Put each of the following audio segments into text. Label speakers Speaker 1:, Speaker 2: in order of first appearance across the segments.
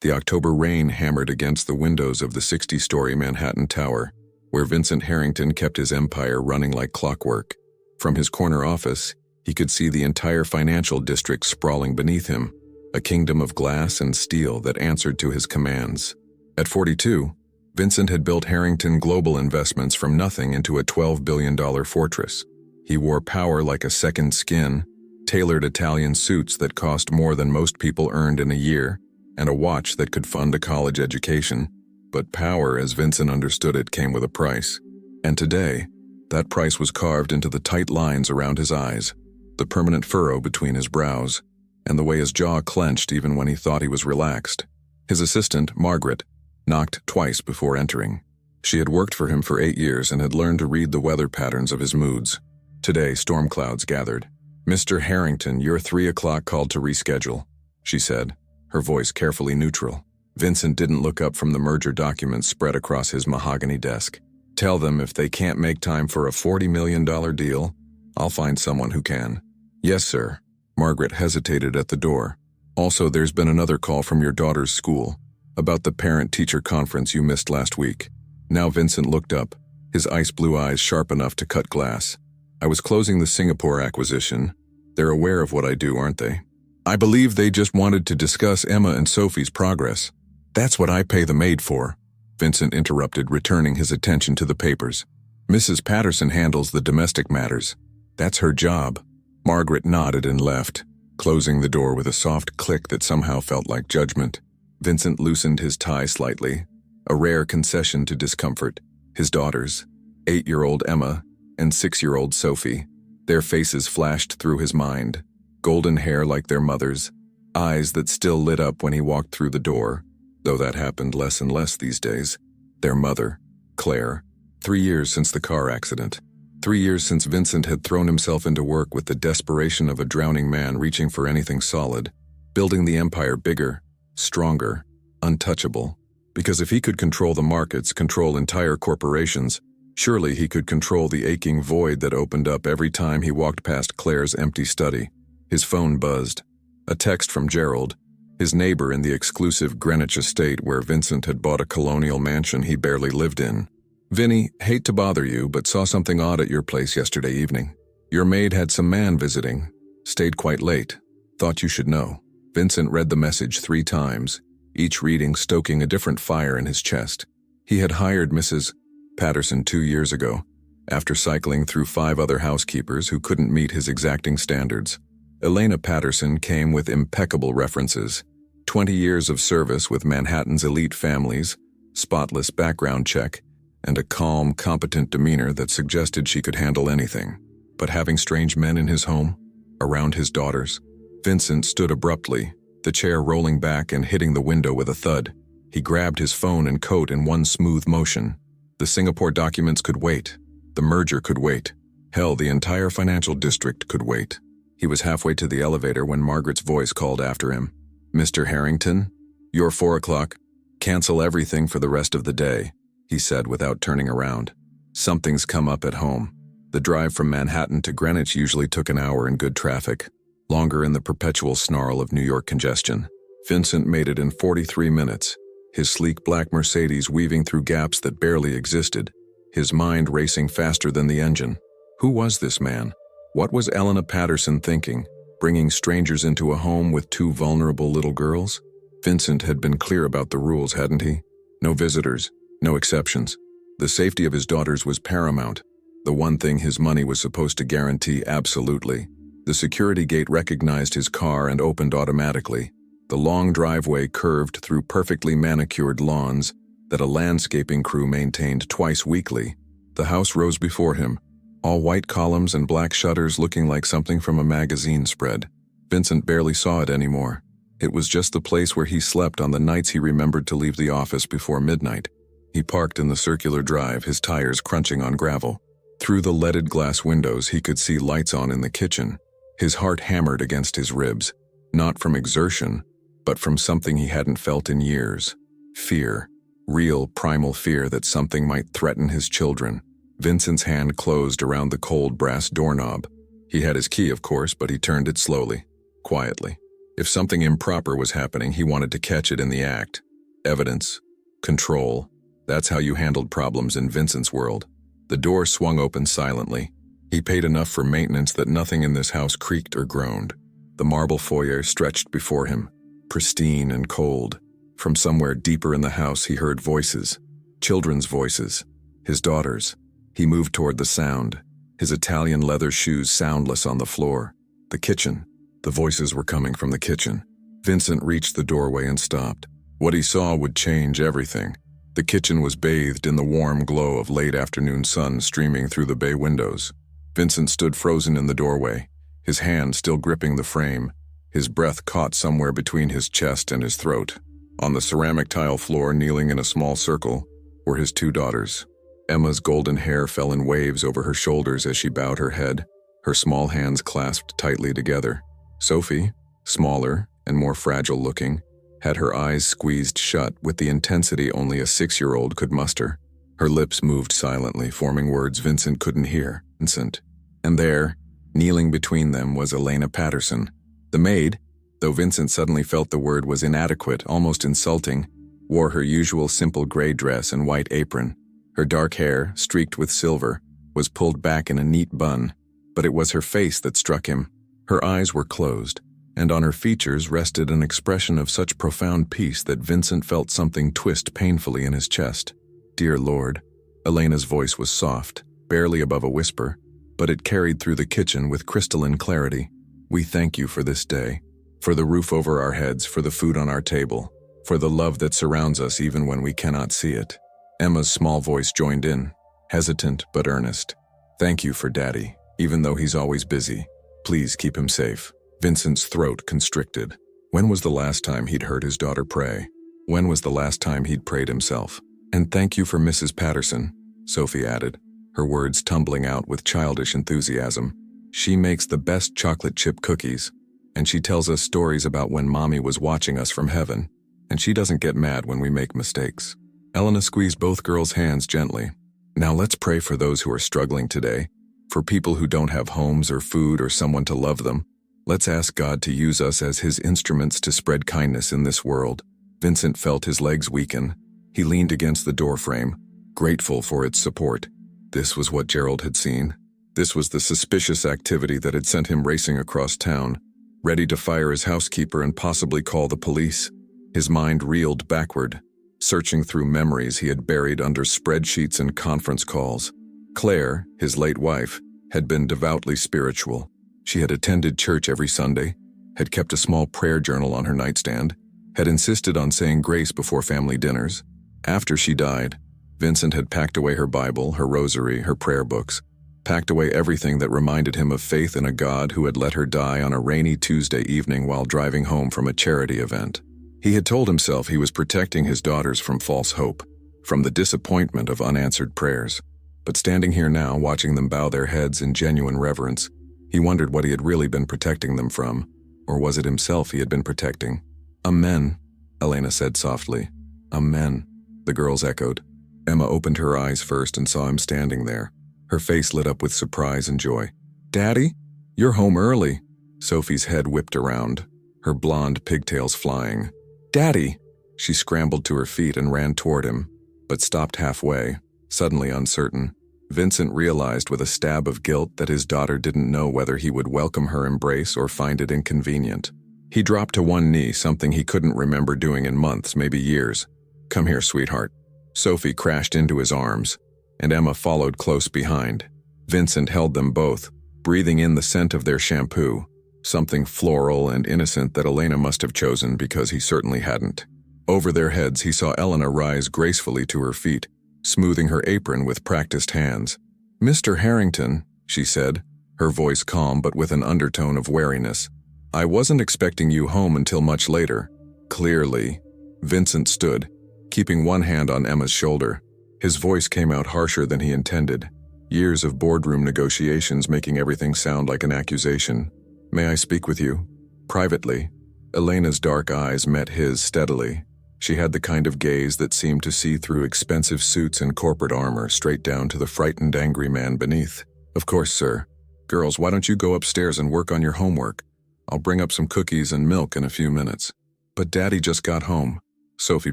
Speaker 1: The October rain hammered against the windows of the 60-story Manhattan Tower, where Vincent Harrington kept his empire running like clockwork. From his corner office, he could see the entire financial district sprawling beneath him, a kingdom of glass and steel that answered to his commands. At 42, Vincent had built Harrington Global Investments from nothing into a $12 billion fortress. He wore power like a second skin, tailored Italian suits that cost more than most people earned in a year, and a watch that could fund a college education. But power, as Vincent understood it, came with a price. And today, that price was carved into the tight lines around his eyes, the permanent furrow between his brows, and the way his jaw clenched even when he thought he was relaxed. His assistant, Margaret, knocked twice before entering. She had worked for him for 8 years and had learned to read the weather patterns of his moods. Today, storm clouds gathered. "Mr. Harrington, your 3 o'clock called to reschedule," she said, her voice carefully neutral. Vincent didn't look up from the merger documents spread across his mahogany desk. "Tell them if they can't make time for a $40 million deal, I'll find someone who can." "Yes, sir." Margaret hesitated at the door. "Also, there's been another call from your daughter's school about the parent-teacher conference you missed last week." Now Vincent looked up, his ice blue eyes sharp enough to cut glass. "I was closing the Singapore acquisition. They're aware of what I do, aren't they?" "I believe they just wanted to discuss Emma and Sophie's progress." "That's what I pay the maid for," Vincent interrupted, returning his attention to the papers. "Mrs. Patterson handles the domestic matters. That's her job." Margaret nodded and left, closing the door with a soft click that somehow felt like judgment. Vincent loosened his tie slightly, a rare concession to discomfort. His daughters, 8-year-old Emma and 6-year-old Sophie, their faces flashed through his mind, golden hair like their mother's, eyes that still lit up when he walked through the door, though that happened less and less these days. Their mother, Claire, 3 years since the car accident. 3 years since Vincent had thrown himself into work with the desperation of a drowning man reaching for anything solid, building the empire bigger, stronger, untouchable. Because if he could control the markets, control entire corporations, surely he could control the aching void that opened up every time he walked past Claire's empty study. His phone buzzed. A text from Gerald, his neighbor in the exclusive Greenwich estate where Vincent had bought a colonial mansion he barely lived in. "Vinny, hate to bother you, but saw something odd at your place yesterday evening. Your maid had some man visiting. Stayed quite late. Thought you should know." Vincent read the message 3 times, each reading stoking a different fire in his chest. He had hired Mrs. Patterson 2 years ago, after cycling through 5 other housekeepers who couldn't meet his exacting standards. Elena Patterson came with impeccable references, 20 years of service with Manhattan's elite families, spotless background check, and a calm, competent demeanor that suggested she could handle anything. But having strange men in his home, around his daughters, Vincent stood abruptly, the chair rolling back and hitting the window with a thud. He grabbed his phone and coat in one smooth motion. The Singapore documents could wait. The merger could wait. Hell, the entire financial district could wait. He was halfway to the elevator when Margaret's voice called after him. "Mr. Harrington, your 4 o'clock. Cancel everything for the rest of the day," he said without turning around. "Something's come up at home." The drive from Manhattan to Greenwich usually took an hour in good traffic, longer in the perpetual snarl of New York congestion. Vincent made it in 43 minutes, his sleek black Mercedes weaving through gaps that barely existed, his mind racing faster than the engine. Who was this man? What was Elena Patterson thinking, bringing strangers into a home with 2 vulnerable little girls? Vincent had been clear about the rules, hadn't he? No visitors, no exceptions. The safety of his daughters was paramount, the one thing his money was supposed to guarantee absolutely. The security gate recognized his car and opened automatically. The long driveway curved through perfectly manicured lawns that a landscaping crew maintained twice weekly. The house rose before him, all white columns and black shutters looking like something from a magazine spread. Vincent barely saw it anymore. It was just the place where he slept on the nights he remembered to leave the office before midnight. He parked in the circular drive, his tires crunching on gravel. Through the leaded glass windows, he could see lights on in the kitchen. His heart hammered against his ribs, not from exertion, but from something he hadn't felt in years. Fear. Real, primal fear that something might threaten his children. Vincent's hand closed around the cold brass doorknob. He had his key, of course, but he turned it slowly, quietly. If something improper was happening, he wanted to catch it in the act. Evidence. Control. That's how you handled problems in Vincent's world. The door swung open silently. He paid enough for maintenance that nothing in this house creaked or groaned. The marble foyer stretched before him, pristine and cold. From somewhere deeper in the house he heard voices. Children's voices. His daughter's. He moved toward the sound, his Italian leather shoes soundless on the floor. The kitchen. The voices were coming from the kitchen. Vincent reached the doorway and stopped. What he saw would change everything. The kitchen was bathed in the warm glow of late afternoon sun streaming through the bay windows. Vincent stood frozen in the doorway, his hand still gripping the frame, his breath caught somewhere between his chest and his throat. On the ceramic tile floor, kneeling in a small circle, were his two daughters. Emma's golden hair fell in waves over her shoulders as she bowed her head, her small hands clasped tightly together. Sophie, smaller and more fragile looking, had her eyes squeezed shut with the intensity only a 6-year-old could muster. Her lips moved silently, forming words Vincent couldn't hear. Vincent. And there, kneeling between them, was Elena Patterson. The maid, though Vincent suddenly felt the word was inadequate, almost insulting, wore her usual simple gray dress and white apron. Her dark hair, streaked with silver, was pulled back in a neat bun, but it was her face that struck him. Her eyes were closed, and on her features rested an expression of such profound peace that Vincent felt something twist painfully in his chest. "Dear Lord." Elena's voice was soft, barely above a whisper, but it carried through the kitchen with crystalline clarity. "We thank you for this day, for the roof over our heads, for the food on our table, for the love that surrounds us even when we cannot see it." Emma's small voice joined in, hesitant but earnest. "Thank you for Daddy, even though he's always busy. Please keep him safe." Vincent's throat constricted. When was the last time he'd heard his daughter pray? When was the last time he'd prayed himself? "And thank you for Mrs. Patterson," Sophie added, her words tumbling out with childish enthusiasm. "She makes the best chocolate chip cookies, and she tells us stories about when Mommy was watching us from heaven, and she doesn't get mad when we make mistakes." Elena squeezed both girls' hands gently. "Now let's pray for those who are struggling today, for people who don't have homes or food or someone to love them. Let's ask God to use us as his instruments to spread kindness in this world." Vincent felt his legs weaken. He leaned against the doorframe, grateful for its support. This was what Gerald had seen. This was the suspicious activity that had sent him racing across town, ready to fire his housekeeper and possibly call the police. His mind reeled backward, searching through memories he had buried under spreadsheets and conference calls. Claire, his late wife, had been devoutly spiritual. She had attended church every Sunday, had kept a small prayer journal on her nightstand, had insisted on saying grace before family dinners. After she died, Vincent had packed away her Bible, her rosary, her prayer books, packed away everything that reminded him of faith in a God who had let her die on a rainy Tuesday evening while driving home from a charity event. He had told himself he was protecting his daughters from false hope, from the disappointment of unanswered prayers. But standing here now, watching them bow their heads in genuine reverence, he wondered what he had really been protecting them from, or was it himself he had been protecting? "Amen," Elena said softly. "Amen," the girls echoed. Emma opened her eyes first and saw him standing there. Her face lit up with surprise and joy. "Daddy, you're home early." Sophie's head whipped around, her blonde pigtails flying. "Daddy!" She scrambled to her feet and ran toward him, but stopped halfway, suddenly uncertain. Vincent realized with a stab of guilt that his daughter didn't know whether he would welcome her embrace or find it inconvenient. He dropped to one knee, something he couldn't remember doing in months, maybe years. "Come here, sweetheart." Sophie crashed into his arms, and Emma followed close behind. Vincent held them both, breathing in the scent of their shampoo, something floral and innocent that Elena must have chosen because he certainly hadn't. Over their heads he saw Elena rise gracefully to her feet, smoothing her apron with practiced hands. "Mr. Harrington," she said, her voice calm but with an undertone of wariness. "I wasn't expecting you home until much later." Clearly. Vincent stood, keeping one hand on Emma's shoulder. His voice came out harsher than he intended, years of boardroom negotiations making everything sound like an accusation. "May I speak with you? Privately?" Elena's dark eyes met his steadily. She had the kind of gaze that seemed to see through expensive suits and corporate armor straight down to the frightened, angry man beneath. "Of course, sir. Girls, why don't you go upstairs and work on your homework? I'll bring up some cookies and milk in a few minutes. But Daddy just got home, Sophie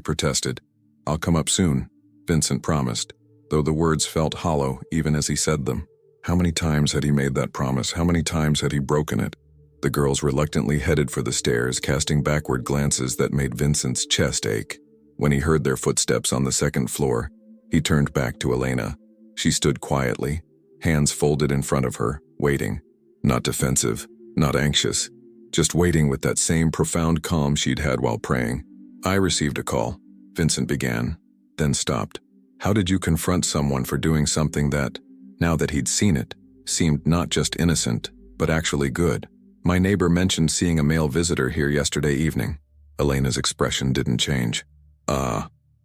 Speaker 1: protested. I'll come up soon, Vincent promised, though the words felt hollow even as he said them. How many times had he made that promise? How many times had he broken it? The girls reluctantly headed for the stairs, casting backward glances that made Vincent's chest ache. When he heard their footsteps on the second floor, he turned back to Elena. She stood quietly, hands folded in front of her, waiting. Not defensive, not anxious, just waiting with that same profound calm she'd had while praying. I received a call, Vincent began, then stopped. How did you confront someone for doing something that, now that he'd seen it, seemed not just innocent, but actually good? My neighbor mentioned seeing a male visitor here yesterday evening. Elena's expression didn't change.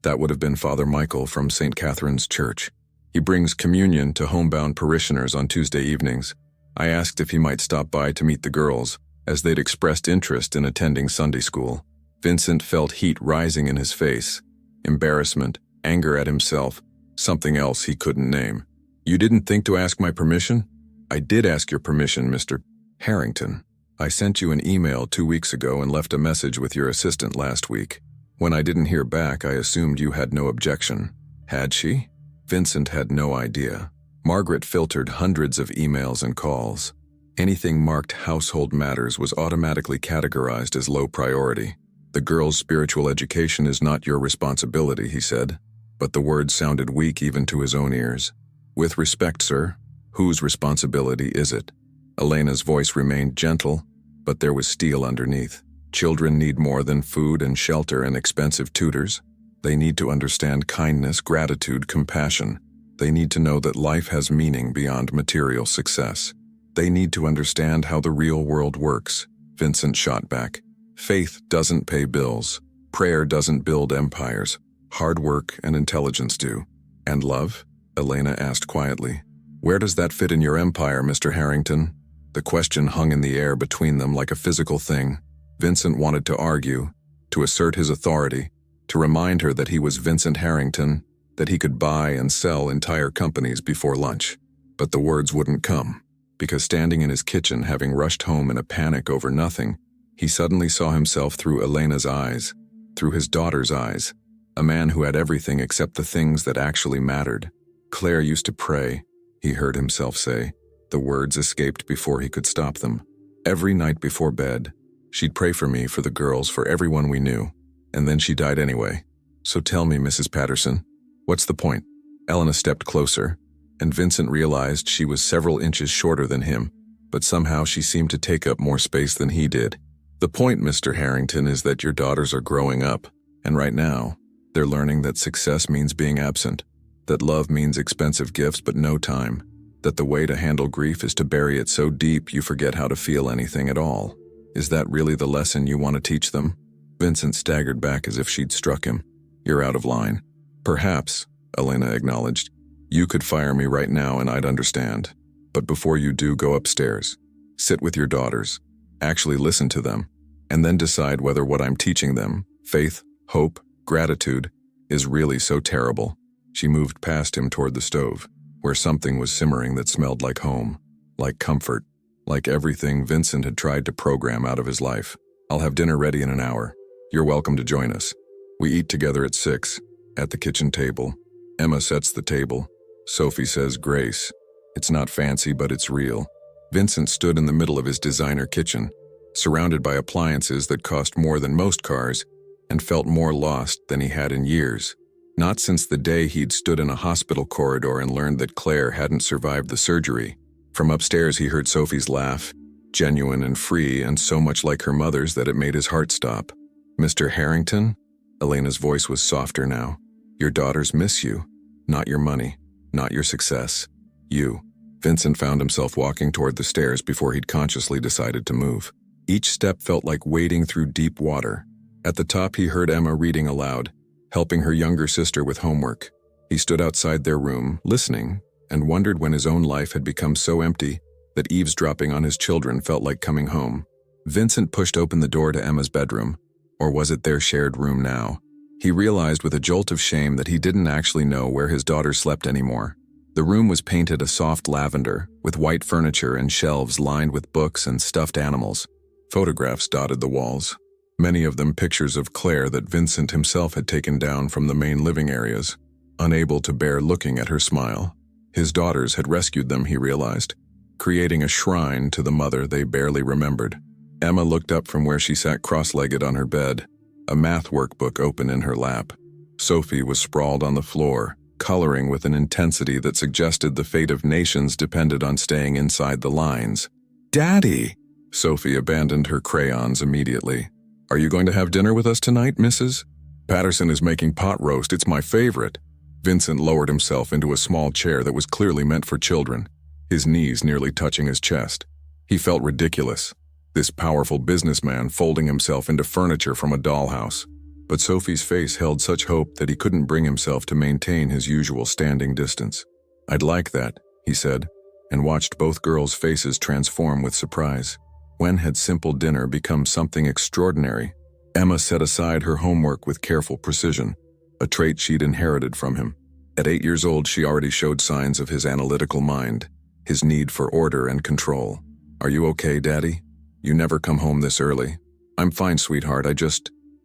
Speaker 1: That would have been Father Michael from St. Catherine's Church. He brings communion to homebound parishioners on Tuesday evenings. I asked if he might stop by to meet the girls, as they'd expressed interest in attending Sunday school. Vincent felt heat rising in his face, embarrassment, anger at himself, something else he couldn't name. You didn't think to ask my permission? I did ask your permission, Mr. Harrington. I sent you an email 2 weeks ago and left a message with your assistant last week. When I didn't hear back, I assumed you had no objection. Had she? Vincent had no idea. Margaret filtered hundreds of emails and calls. Anything marked household matters was automatically categorized as low priority. The girl's spiritual education is not your responsibility, he said, but the words sounded weak even to his own ears. With respect, sir, whose responsibility is it? Elena's voice remained gentle, but there was steel underneath. Children need more than food and shelter and expensive tutors. They need to understand kindness, gratitude, compassion. They need to know that life has meaning beyond material success. They need to understand how the real world works, Vincent shot back. Faith doesn't pay bills. Prayer doesn't build empires. Hard work and intelligence do. And love? Elena asked quietly. Where does that fit in your empire, Mr. Harrington? The question hung in the air between them like a physical thing. Vincent wanted to argue, to assert his authority, to remind her that he was Vincent Harrington, that he could buy and sell entire companies before lunch. But the words wouldn't come, because standing in his kitchen, having rushed home in a panic over nothing, he suddenly saw himself through Elena's eyes, through his daughter's eyes, a man who had everything except the things that actually mattered. Claire used to pray, he heard himself say. The words escaped before he could stop them. Every night before bed, she'd pray for me, for the girls, for everyone we knew. And then she died anyway. So tell me, Mrs. Patterson, what's the point? Elena stepped closer, and Vincent realized she was several inches shorter than him, but somehow she seemed to take up more space than he did. The point, Mr. Harrington, is that your daughters are growing up, and right now, they're learning that success means being absent, that love means expensive gifts but no time, that the way to handle grief is to bury it so deep you forget how to feel anything at all. Is that really the lesson you want to teach them? Vincent staggered back as if she'd struck him. You're out of line. Perhaps, Elena acknowledged. You could fire me right now and I'd understand. But before you do, go upstairs. Sit with your daughters. Actually listen to them. And then decide whether what I'm teaching them, faith, hope, gratitude, is really so terrible. She moved past him toward the stove, where something was simmering that smelled like home, like comfort, like everything Vincent had tried to program out of his life. I'll have dinner ready in an hour. You're welcome to join us. We eat together at 6, at the kitchen table. Emma sets the table. Sophie says grace. It's not fancy, but it's real. Vincent stood in the middle of his designer kitchen, surrounded by appliances that cost more than most cars, and felt more lost than he had in years. Not since the day he'd stood in a hospital corridor and learned that Claire hadn't survived the surgery. From upstairs he heard Sophie's laugh, genuine and free and so much like her mother's that it made his heart stop. Mr. Harrington? Elena's voice was softer now. Your daughters miss you. Not your money. Not your success. You. Vincent found himself walking toward the stairs before he'd consciously decided to move. Each step felt like wading through deep water. At the top he heard Emma reading aloud, helping her younger sister with homework. He stood outside their room, listening, and wondered when his own life had become so empty that eavesdropping on his children felt like coming home. Vincent pushed open the door to Emma's bedroom. Or was it their shared room now? He realized with a jolt of shame that he didn't actually know where his daughter slept anymore. The room was painted a soft lavender, with white furniture and shelves lined with books and stuffed animals. Photographs dotted the walls, many of them pictures of Claire that Vincent himself had taken down from the main living areas, unable to bear looking at her smile. His daughters had rescued them, he realized, creating a shrine to the mother they barely remembered. Emma looked up from where she sat cross-legged on her bed, a math workbook open in her lap. Sophie was sprawled on the floor, coloring with an intensity that suggested the fate of nations depended on staying inside the lines. "Daddy!" Sophie abandoned her crayons immediately. "Are you going to have dinner with us tonight, Mrs.? Patterson is making pot roast. It's my favorite." Vincent lowered himself into a small chair that was clearly meant for children, his knees nearly touching his chest. He felt ridiculous, this powerful businessman folding himself into furniture from a dollhouse. But Sophie's face held such hope that he couldn't bring himself to maintain his usual standing distance. "I'd like that," he said, and watched both girls' faces transform with surprise. When had simple dinner become something extraordinary? Emma set aside her homework with careful precision, a trait she'd inherited from him. At 8 years old, she already showed signs of his analytical mind, his need for order and control. "Are you okay, Daddy? You never come home this early." "I'm fine, sweetheart,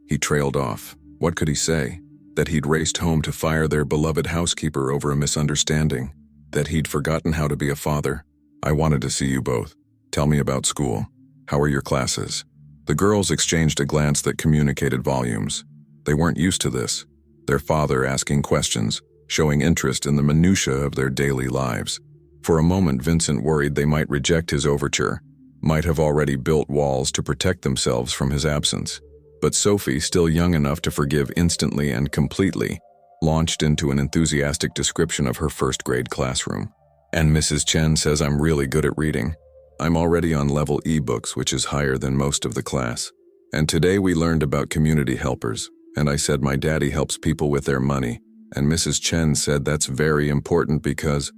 Speaker 1: He trailed off. What could he say? That he'd raced home to fire their beloved housekeeper over a misunderstanding? That he'd forgotten how to be a father? "I wanted to see you both. Tell me about school. How are your classes?" The girls exchanged a glance that communicated volumes. They weren't used to this, their father asking questions, showing interest in the minutiae of their daily lives. For a moment, Vincent worried they might reject his overture, might have already built walls to protect themselves from his absence. But Sophie, still young enough to forgive instantly and completely, launched into an enthusiastic description of her first-grade classroom. "And Mrs. Chen says I'm really good at reading. I'm already on level E books, which is higher than most of the class. And today we learned about community helpers, and I said my daddy helps people with their money, and Mrs. Chen said that's very important because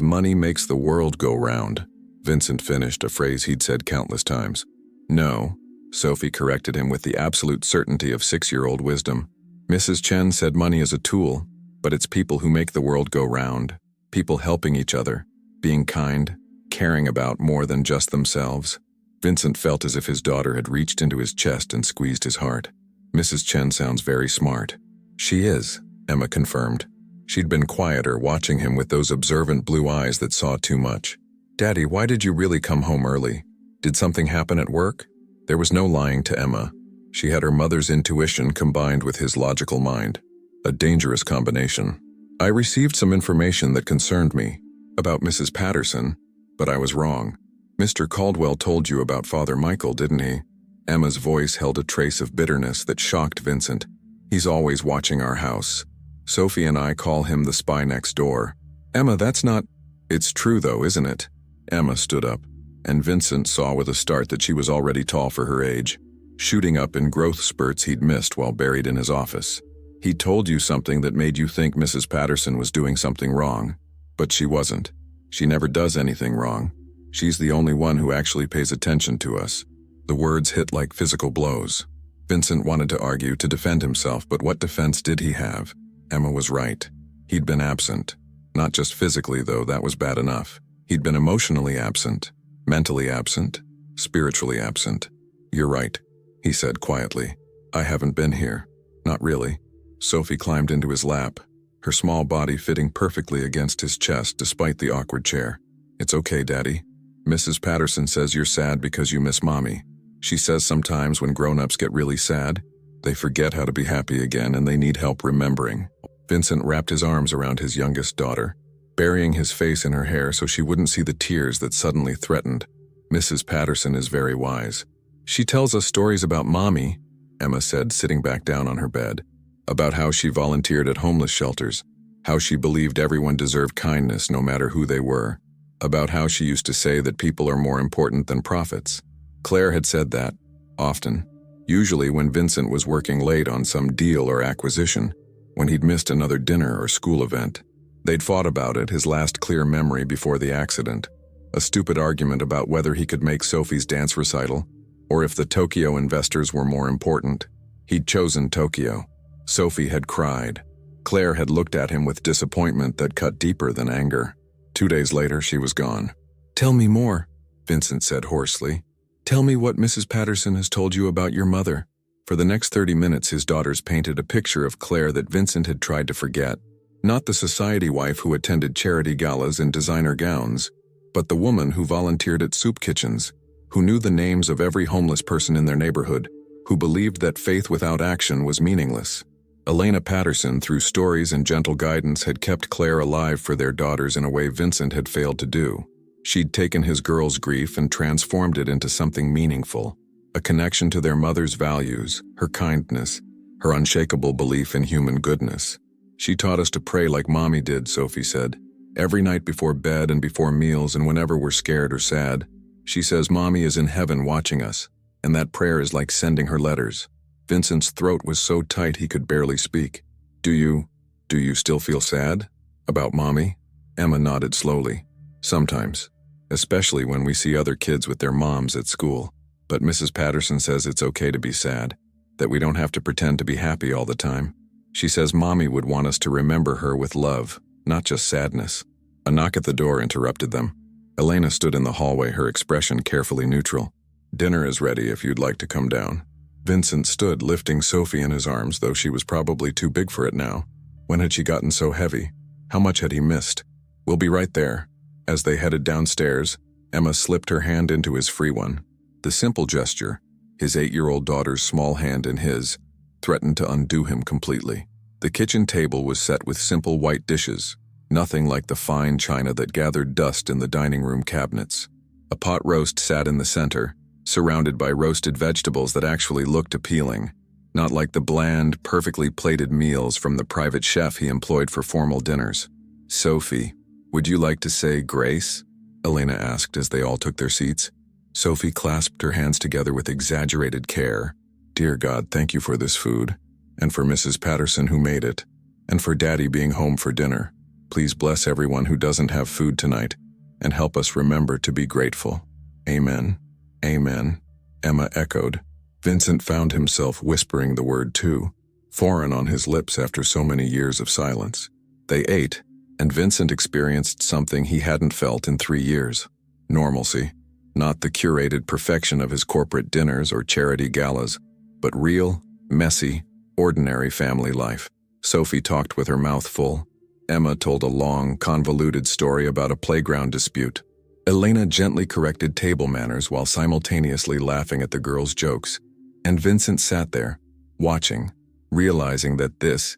Speaker 1: money makes the world go round." Vincent finished a phrase he'd said countless times. "No," Sophie corrected him with the absolute certainty of 6-year-old wisdom. "Mrs. Chen said money is a tool, but it's people who make the world go round. People helping each other, being kind, caring about more than just themselves." Vincent felt as if his daughter had reached into his chest and squeezed his heart. "Mrs. Chen sounds very smart." "She is," Emma confirmed. She'd been quieter, watching him with those observant blue eyes that saw too much. "Daddy, why did you really come home early? Did something happen at work?" There was no lying to Emma. She had her mother's intuition combined with his logical mind. A dangerous combination. "I received some information that concerned me, about Mrs. Patterson, but I was wrong. Mr. Caldwell told you about Father Michael, didn't he?" Emma's voice held a trace of bitterness that shocked Vincent. "He's always watching our house. Sophie and I call him the spy next door." "Emma, that's not—" "It's true though, isn't it?" Emma stood up, and Vincent saw with a start that she was already tall for her age, shooting up in growth spurts he'd missed while buried in his office. "He told you something that made you think Mrs. Patterson was doing something wrong, but she wasn't. She never does anything wrong. She's the only one who actually pays attention to us." The words hit like physical blows. Vincent wanted to argue, to defend himself, but what defense did he have? Emma was right. He'd been absent. Not just physically, though, that was bad enough. He'd been emotionally absent, mentally absent, spiritually absent. "You're right," he said quietly. "I haven't been here. Not really." Sophie climbed into his lap, her small body fitting perfectly against his chest despite the awkward chair. "It's okay, Daddy. Mrs. Patterson says you're sad because you miss Mommy. She says sometimes when grown-ups get really sad, they forget how to be happy again and they need help remembering." Vincent wrapped his arms around his youngest daughter, burying his face in her hair so she wouldn't see the tears that suddenly threatened. "Mrs. Patterson is very wise. She tells us stories about Mommy," Emma said, sitting back down on her bed, "about how she volunteered at homeless shelters, how she believed everyone deserved kindness no matter who they were, about how she used to say that people are more important than profits." Claire had said that, often, usually when Vincent was working late on some deal or acquisition, when he'd missed another dinner or school event. They'd fought about it, his last clear memory before the accident. A stupid argument about whether he could make Sophie's dance recital, or if the Tokyo investors were more important. He'd chosen Tokyo. Sophie had cried. Claire had looked at him with disappointment that cut deeper than anger. 2 days later, she was gone. "Tell me more," Vincent said hoarsely. Tell me what Mrs. Patterson has told you about your mother." For the next 30 minutes, his daughters painted a picture of Claire that Vincent had tried to forget. Not the society wife who attended charity galas in designer gowns, but the woman who volunteered at soup kitchens, who knew the names of every homeless person in their neighborhood, who believed that faith without action was meaningless. Elena Patterson, through stories and gentle guidance, had kept Claire alive for their daughters in a way Vincent had failed to do. She'd taken his girls' grief and transformed it into something meaningful, a connection to their mother's values, her kindness, her unshakable belief in human goodness. "She taught us to pray like Mommy did," Sophie said. "Every night before bed and before meals and whenever we're scared or sad. She says Mommy is in heaven watching us, and that prayer is like sending her letters." Vincent's throat was so tight he could barely speak. Do you still feel sad? About Mommy?" Emma nodded slowly. "Sometimes. Especially when we see other kids with their moms at school. But Mrs. Patterson says it's okay to be sad, that we don't have to pretend to be happy all the time. She says Mommy would want us to remember her with love, not just sadness." A knock at the door interrupted them. Elena stood in the hallway, her expression carefully neutral. "Dinner is ready if you'd like to come down." Vincent stood, lifting Sophie in his arms, though she was probably too big for it now. When had she gotten so heavy? How much had he missed? "We'll be right there." As they headed downstairs, Emma slipped her hand into his free one. The simple gesture, his 8-year-old daughter's small hand in his, threatened to undo him completely. The kitchen table was set with simple white dishes, nothing like the fine china that gathered dust in the dining room cabinets. A pot roast sat in the center, surrounded by roasted vegetables that actually looked appealing, not like the bland, perfectly plated meals from the private chef he employed for formal dinners. "Sophie, would you like to say grace?" Elena asked as they all took their seats. Sophie clasped her hands together with exaggerated care. "Dear God, thank you for this food, and for Mrs. Patterson who made it, and for Daddy being home for dinner. Please bless everyone who doesn't have food tonight, and help us remember to be grateful. Amen. Amen," Emma echoed. Vincent found himself whispering the word too, foreign on his lips after so many years of silence. They ate, and Vincent experienced something he hadn't felt in 3 years. Normalcy. Not the curated perfection of his corporate dinners or charity galas, but real, messy, ordinary family life. Sophie talked with her mouth full. Emma told a long, convoluted story about a playground dispute. Elena gently corrected table manners while simultaneously laughing at the girls' jokes. And Vincent sat there, watching, realizing that this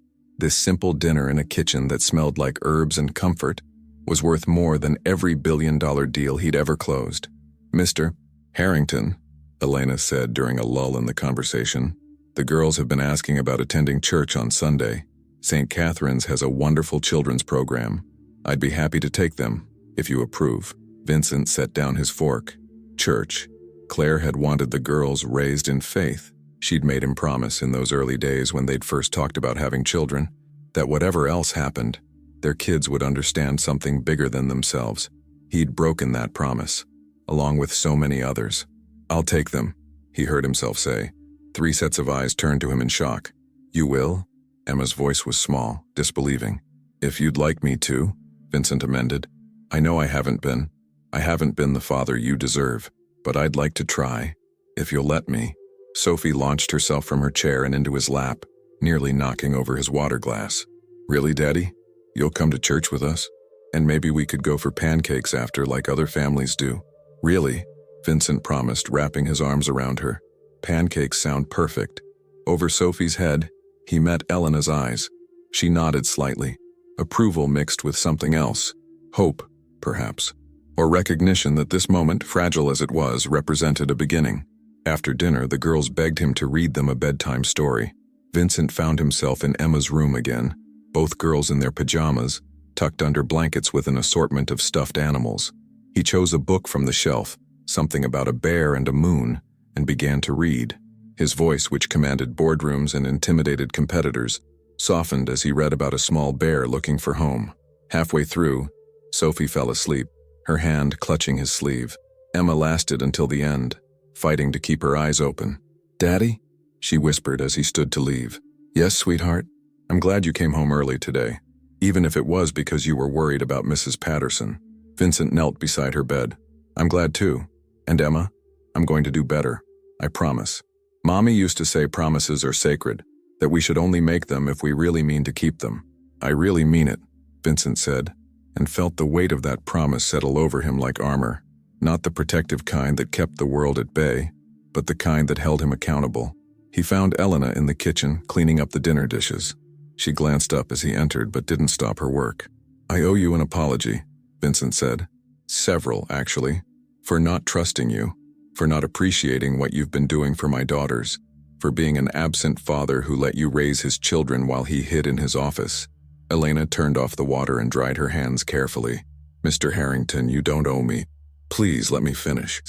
Speaker 1: simple dinner in a kitchen that smelled like herbs and comfort was worth more than every billion-dollar deal he'd ever closed. "Mr. Harrington," Elena said during a lull in the conversation, "the girls have been asking about attending church on Sunday. St. Catherine's has a wonderful children's program. I'd be happy to take them, if you approve." Vincent set down his fork. Church. Claire had wanted the girls raised in faith. She'd made him promise in those early days when they'd first talked about having children, that whatever else happened, their kids would understand something bigger than themselves. He'd broken that promise, along with so many others. "I'll take them," he heard himself say. 3 sets of eyes turned to him in shock. "You will?" Emma's voice was small, disbelieving. "If you'd like me to," Vincent amended. "I know I haven't been. I haven't been the father you deserve, but I'd like to try, if you'll let me." Sophie launched herself from her chair and into his lap, nearly knocking over his water glass. "Really, Daddy? You'll come to church with us? And maybe we could go for pancakes after like other families do." "Really?" Vincent promised, wrapping his arms around her. "Pancakes sound perfect." Over Sophie's head, he met Elena's eyes. She nodded slightly, approval mixed with something else. Hope, perhaps. Or recognition that this moment, fragile as it was, represented a beginning. After dinner, the girls begged him to read them a bedtime story. Vincent found himself in Emma's room again, both girls in their pajamas, tucked under blankets with an assortment of stuffed animals. He chose a book from the shelf, something about a bear and a moon, and began to read. His voice, which commanded boardrooms and intimidated competitors, softened as he read about a small bear looking for home. Halfway through, Sophie fell asleep, her hand clutching his sleeve. Emma lasted until the end, fighting to keep her eyes open. "Daddy?" she whispered as he stood to leave. "Yes, sweetheart? I'm glad you came home early today, even if it was because you were worried about Mrs. Patterson." Vincent knelt beside her bed. "I'm glad too. And Emma?" I'm going to do better. I promise. Mommy used to say promises are sacred, that we should only make them if we really mean to keep them. I really mean it, Vincent said, and felt the weight of that promise settle over him like armor. Not the protective kind that kept the world at bay, but the kind that held him accountable. He found Elena in the kitchen, cleaning up the dinner dishes. She glanced up as he entered but didn't stop her work. I owe you an apology, Vincent said. Several, actually. For not trusting you, for not appreciating what you've been doing for my daughters, for being an absent father who let you raise his children while he hid in his office. Elena turned off the water and dried her hands carefully. Mr. Harrington, you don't owe me. Please let me finish.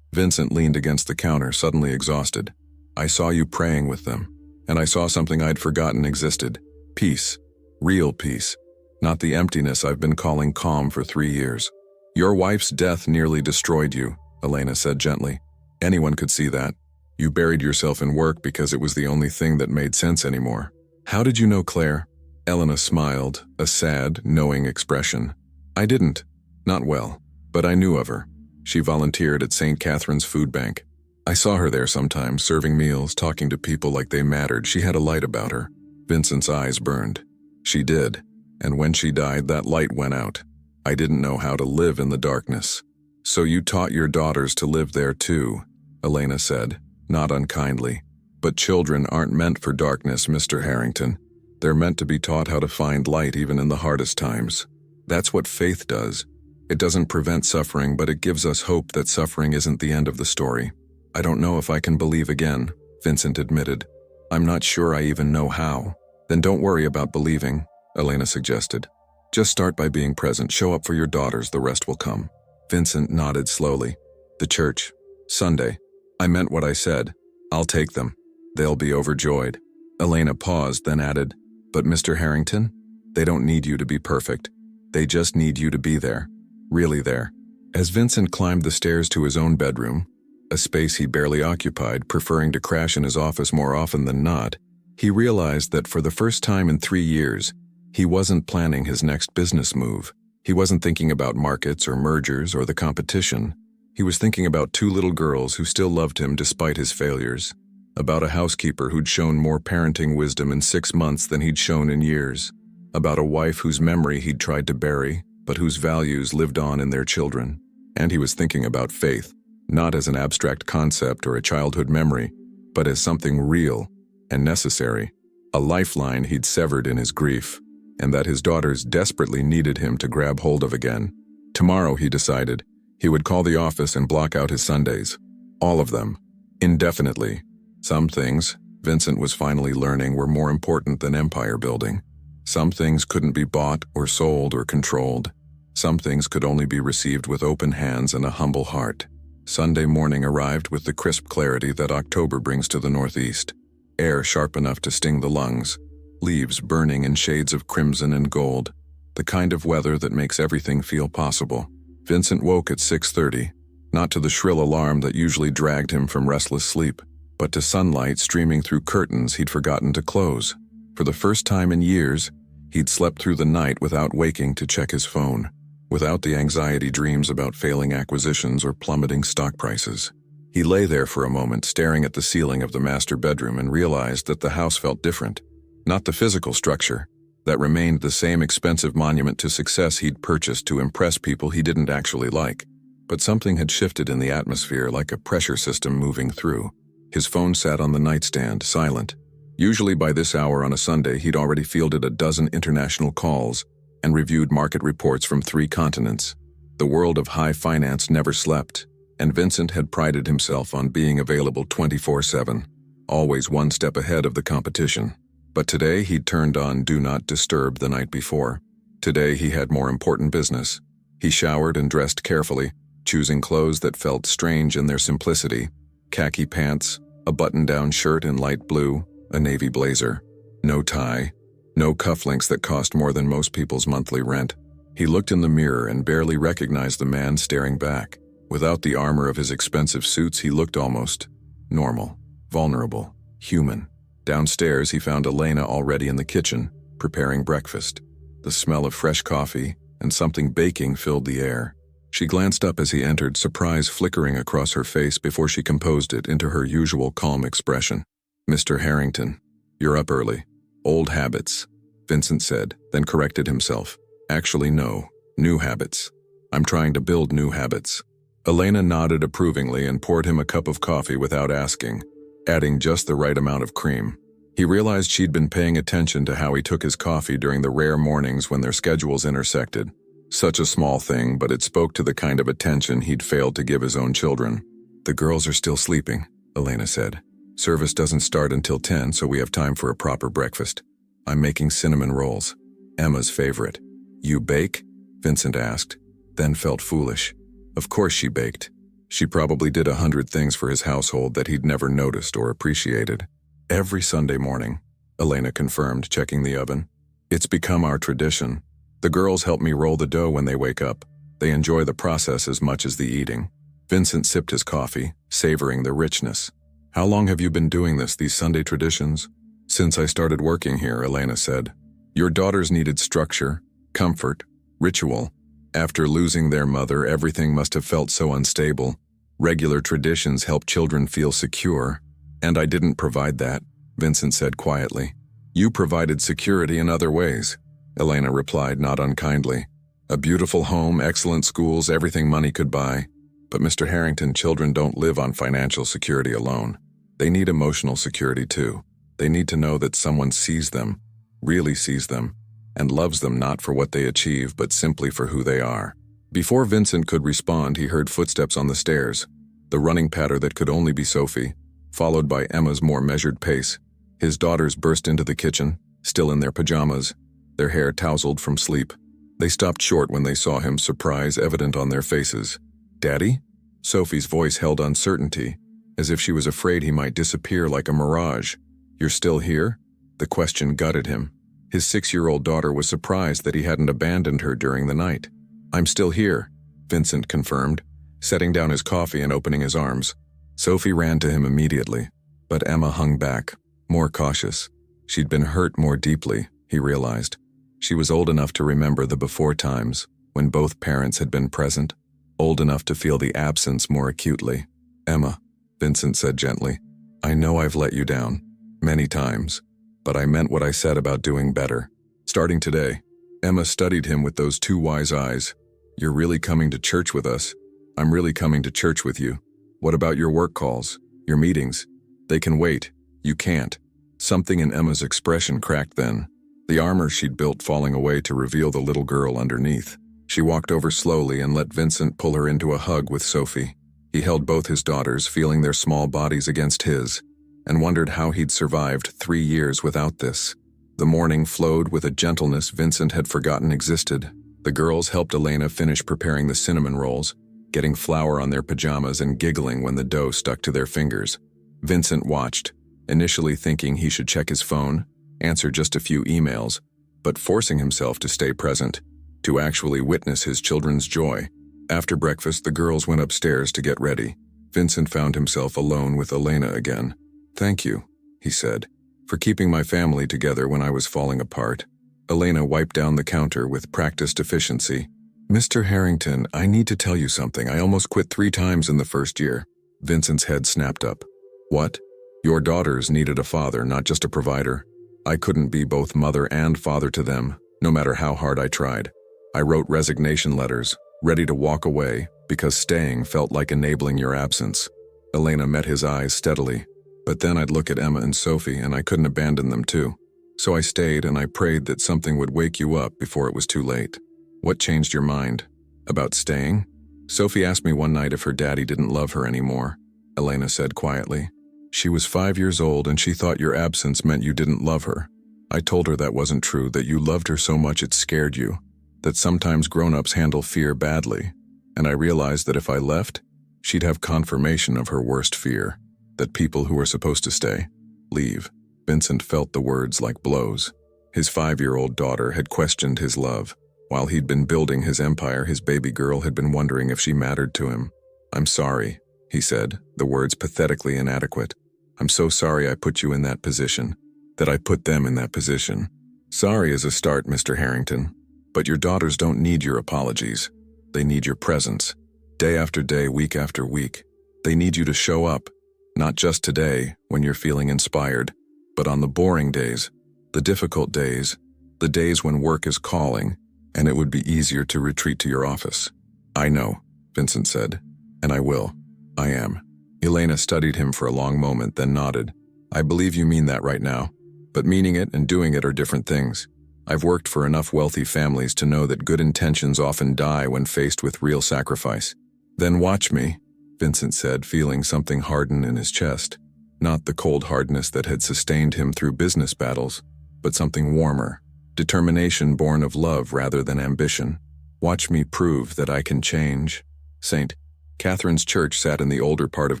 Speaker 1: Vincent leaned against the counter, suddenly exhausted. I saw you praying with them, and I saw something I'd forgotten existed. Peace. Real peace. Not the emptiness I've been calling calm for 3 years. Your wife's death nearly destroyed you, Elena said gently. Anyone could see that. You buried yourself in work because it was the only thing that made sense anymore. How did you know Claire? Elena smiled, a sad, knowing expression. I didn't. Not well. But I knew of her. She volunteered at St. Catherine's Food Bank. I saw her there sometimes, serving meals, talking to people like they mattered. She had a light about her. Vincent's eyes burned. She did. And when she died, that light went out. I didn't know how to live in the darkness. So you taught your daughters to live there too, Elena said, not unkindly. But children aren't meant for darkness, Mr. Harrington. They're meant to be taught how to find light even in the hardest times. That's what faith does. It doesn't prevent suffering, but it gives us hope that suffering isn't the end of the story. I don't know if I can believe again, Vincent admitted. I'm not sure I even know how. Then don't worry about believing, Elena suggested. Just start by being present, show up for your daughters, the rest will come. Vincent nodded slowly. The church. Sunday. I meant what I said. I'll take them. They'll be overjoyed. Elena paused, then added, but Mr. Harrington, they don't need you to be perfect. They just need you to be there. Really there. As Vincent climbed the stairs to his own bedroom, a space he barely occupied, preferring to crash in his office more often than not, he realized that for the first time in 3 years, he wasn't planning his next business move. He wasn't thinking about markets or mergers or the competition. He was thinking about 2 little girls who still loved him despite his failures, about a housekeeper who'd shown more parenting wisdom in 6 months than he'd shown in years, about a wife whose memory he'd tried to bury, but whose values lived on in their children. And he was thinking about faith, not as an abstract concept or a childhood memory, but as something real and necessary, a lifeline he'd severed in his grief, and that his daughters desperately needed him to grab hold of again. Tomorrow, he decided, he would call the office and block out his Sundays. All of them. Indefinitely. Some things, Vincent was finally learning, were more important than empire building. Some things couldn't be bought or sold or controlled. Some things could only be received with open hands and a humble heart. Sunday morning arrived with the crisp clarity that October brings to the Northeast. Air sharp enough to sting the lungs. Leaves burning in shades of crimson and gold. The kind of weather that makes everything feel possible. Vincent woke at 6:30, not to the shrill alarm that usually dragged him from restless sleep, but to sunlight streaming through curtains he'd forgotten to close. For the first time in years, he'd slept through the night without waking to check his phone, without the anxiety dreams about failing acquisitions or plummeting stock prices. He lay there for a moment, staring at the ceiling of the master bedroom, and realized that the house felt different. Not the physical structure. That remained the same expensive monument to success he'd purchased to impress people he didn't actually like. But something had shifted in the atmosphere, like a pressure system moving through. His phone sat on the nightstand, silent. Usually by this hour on a Sunday, he'd already fielded a dozen international calls and reviewed market reports from 3 continents. The world of high finance never slept, and Vincent had prided himself on being available 24/7, always one step ahead of the competition. But today he'd turned on Do Not Disturb the night before. Today he had more important business. He showered and dressed carefully, choosing clothes that felt strange in their simplicity. Khaki pants, a button-down shirt in light blue, a navy blazer. No tie, no cufflinks that cost more than most people's monthly rent. He looked in the mirror and barely recognized the man staring back. Without the armor of his expensive suits, he looked almost normal, vulnerable, human. Downstairs, he found Elena already in the kitchen, preparing breakfast. The smell of fresh coffee and something baking filled the air. She glanced up as he entered, surprise flickering across her face before she composed it into her usual calm expression. "Mr. Harrington, you're up early. Old habits," Vincent said, then corrected himself. "Actually, no. New habits. I'm trying to build new habits." Elena nodded approvingly and poured him a cup of coffee without asking, adding just the right amount of cream. He realized she'd been paying attention to how he took his coffee during the rare mornings when their schedules intersected. Such a small thing, but it spoke to the kind of attention he'd failed to give his own children. "The girls are still sleeping," Elena said. "Service doesn't start until 10, so we have time for a proper breakfast. I'm making cinnamon rolls. Emma's favorite." "You bake?" Vincent asked, then felt foolish. Of course she baked. She probably did 100 things for his household that he'd never noticed or appreciated. "Every Sunday morning," Elena confirmed, checking the oven. "It's become our tradition. The girls help me roll the dough when they wake up. They enjoy the process as much as the eating." Vincent sipped his coffee, savoring the richness. "How long have you been doing these Sunday traditions?" "Since I started working here," Elena said. "Your daughters needed structure, comfort, ritual. After losing their mother, everything must have felt so unstable. Regular traditions help children feel secure. And I didn't provide that," Vincent said quietly. "You provided security in other ways," Elena replied, not unkindly. "A beautiful home, excellent schools, everything money could buy. But Mr. Harrington, children don't live on financial security alone. They need emotional security too. They need to know that someone sees them, really sees them, and loves them not for what they achieve but simply for who they are." Before Vincent could respond, he heard footsteps on the stairs, the running patter that could only be Sophie, followed by Emma's more measured pace. His daughters burst into the kitchen, still in their pajamas, their hair tousled from sleep. They stopped short when they saw him, surprise evident on their faces. "Daddy?" Sophie's voice held uncertainty, as if she was afraid he might disappear like a mirage. "You're still here?" The question gutted him. His 6-year-old daughter was surprised that he hadn't abandoned her during the night. "I'm still here," Vincent confirmed, setting down his coffee and opening his arms. Sophie ran to him immediately, but Emma hung back, more cautious. She'd been hurt more deeply, he realized. She was old enough to remember the before times, when both parents had been present, old enough to feel the absence more acutely. "Emma," Vincent said gently, "I know I've let you down, many times, but I meant what I said about doing better. Starting today." Emma studied him with those two wise eyes. "You're really coming to church with us?" "I'm really coming to church with you." "What about your work calls, your meetings?" "They can wait. You can't." Something in Emma's expression cracked then, the armor she'd built falling away to reveal the little girl underneath. She walked over slowly and let Vincent pull her into a hug with Sophie. He held both his daughters, feeling their small bodies against his, and wondered how he'd survived 3 years without this. The morning flowed with a gentleness Vincent had forgotten existed. The girls helped Elena finish preparing the cinnamon rolls, getting flour on their pajamas and giggling when the dough stuck to their fingers. Vincent watched, initially thinking he should check his phone, answer just a few emails, but forcing himself to stay present, to actually witness his children's joy. After breakfast, the girls went upstairs to get ready. Vincent found himself alone with Elena again. "Thank you," he said, "for keeping my family together when I was falling apart." Elena wiped down the counter with practiced efficiency. "Mr. Harrington, I need to tell you something. I almost quit 3 times in the first year." Vincent's head snapped up. "What?" "Your daughters needed a father, not just a provider. I couldn't be both mother and father to them, no matter how hard I tried. I wrote resignation letters, ready to walk away, because staying felt like enabling your absence." Elena met his eyes steadily. "But then I'd look at Emma and Sophie, and I couldn't abandon them too. So I stayed, and I prayed that something would wake you up before it was too late." "What changed your mind?" "About staying?" "Sophie asked me one night if her daddy didn't love her anymore," Elena said quietly. "She was 5 years old, and she thought your absence meant you didn't love her. I told her that wasn't true, that you loved her so much it scared you, that sometimes grown-ups handle fear badly. And I realized that if I left, she'd have confirmation of her worst fear, that people who are supposed to stay, leave." Vincent felt the words like blows. His 5-year-old daughter had questioned his love. While he'd been building his empire, his baby girl had been wondering if she mattered to him. "I'm sorry," he said, the words pathetically inadequate. "I'm so sorry I put you in that position, that I put them in that position." "Sorry is a start, Mr. Harrington, but your daughters don't need your apologies." They need your presence. Day after day, week after week. They need you to show up. Not just today, when you're feeling inspired, but on the boring days, the difficult days, the days when work is calling, and it would be easier to retreat to your office. I know, Vincent said, and I will. I am. Elena studied him for a long moment, then nodded. I believe you mean that right now, but meaning it and doing it are different things. I've worked for enough wealthy families to know that good intentions often die when faced with real sacrifice. Then watch me, Vincent said, feeling something harden in his chest. Not the cold hardness that had sustained him through business battles, but something warmer, determination born of love rather than ambition. Watch me prove that I can change. St. Catherine's Church sat in the older part of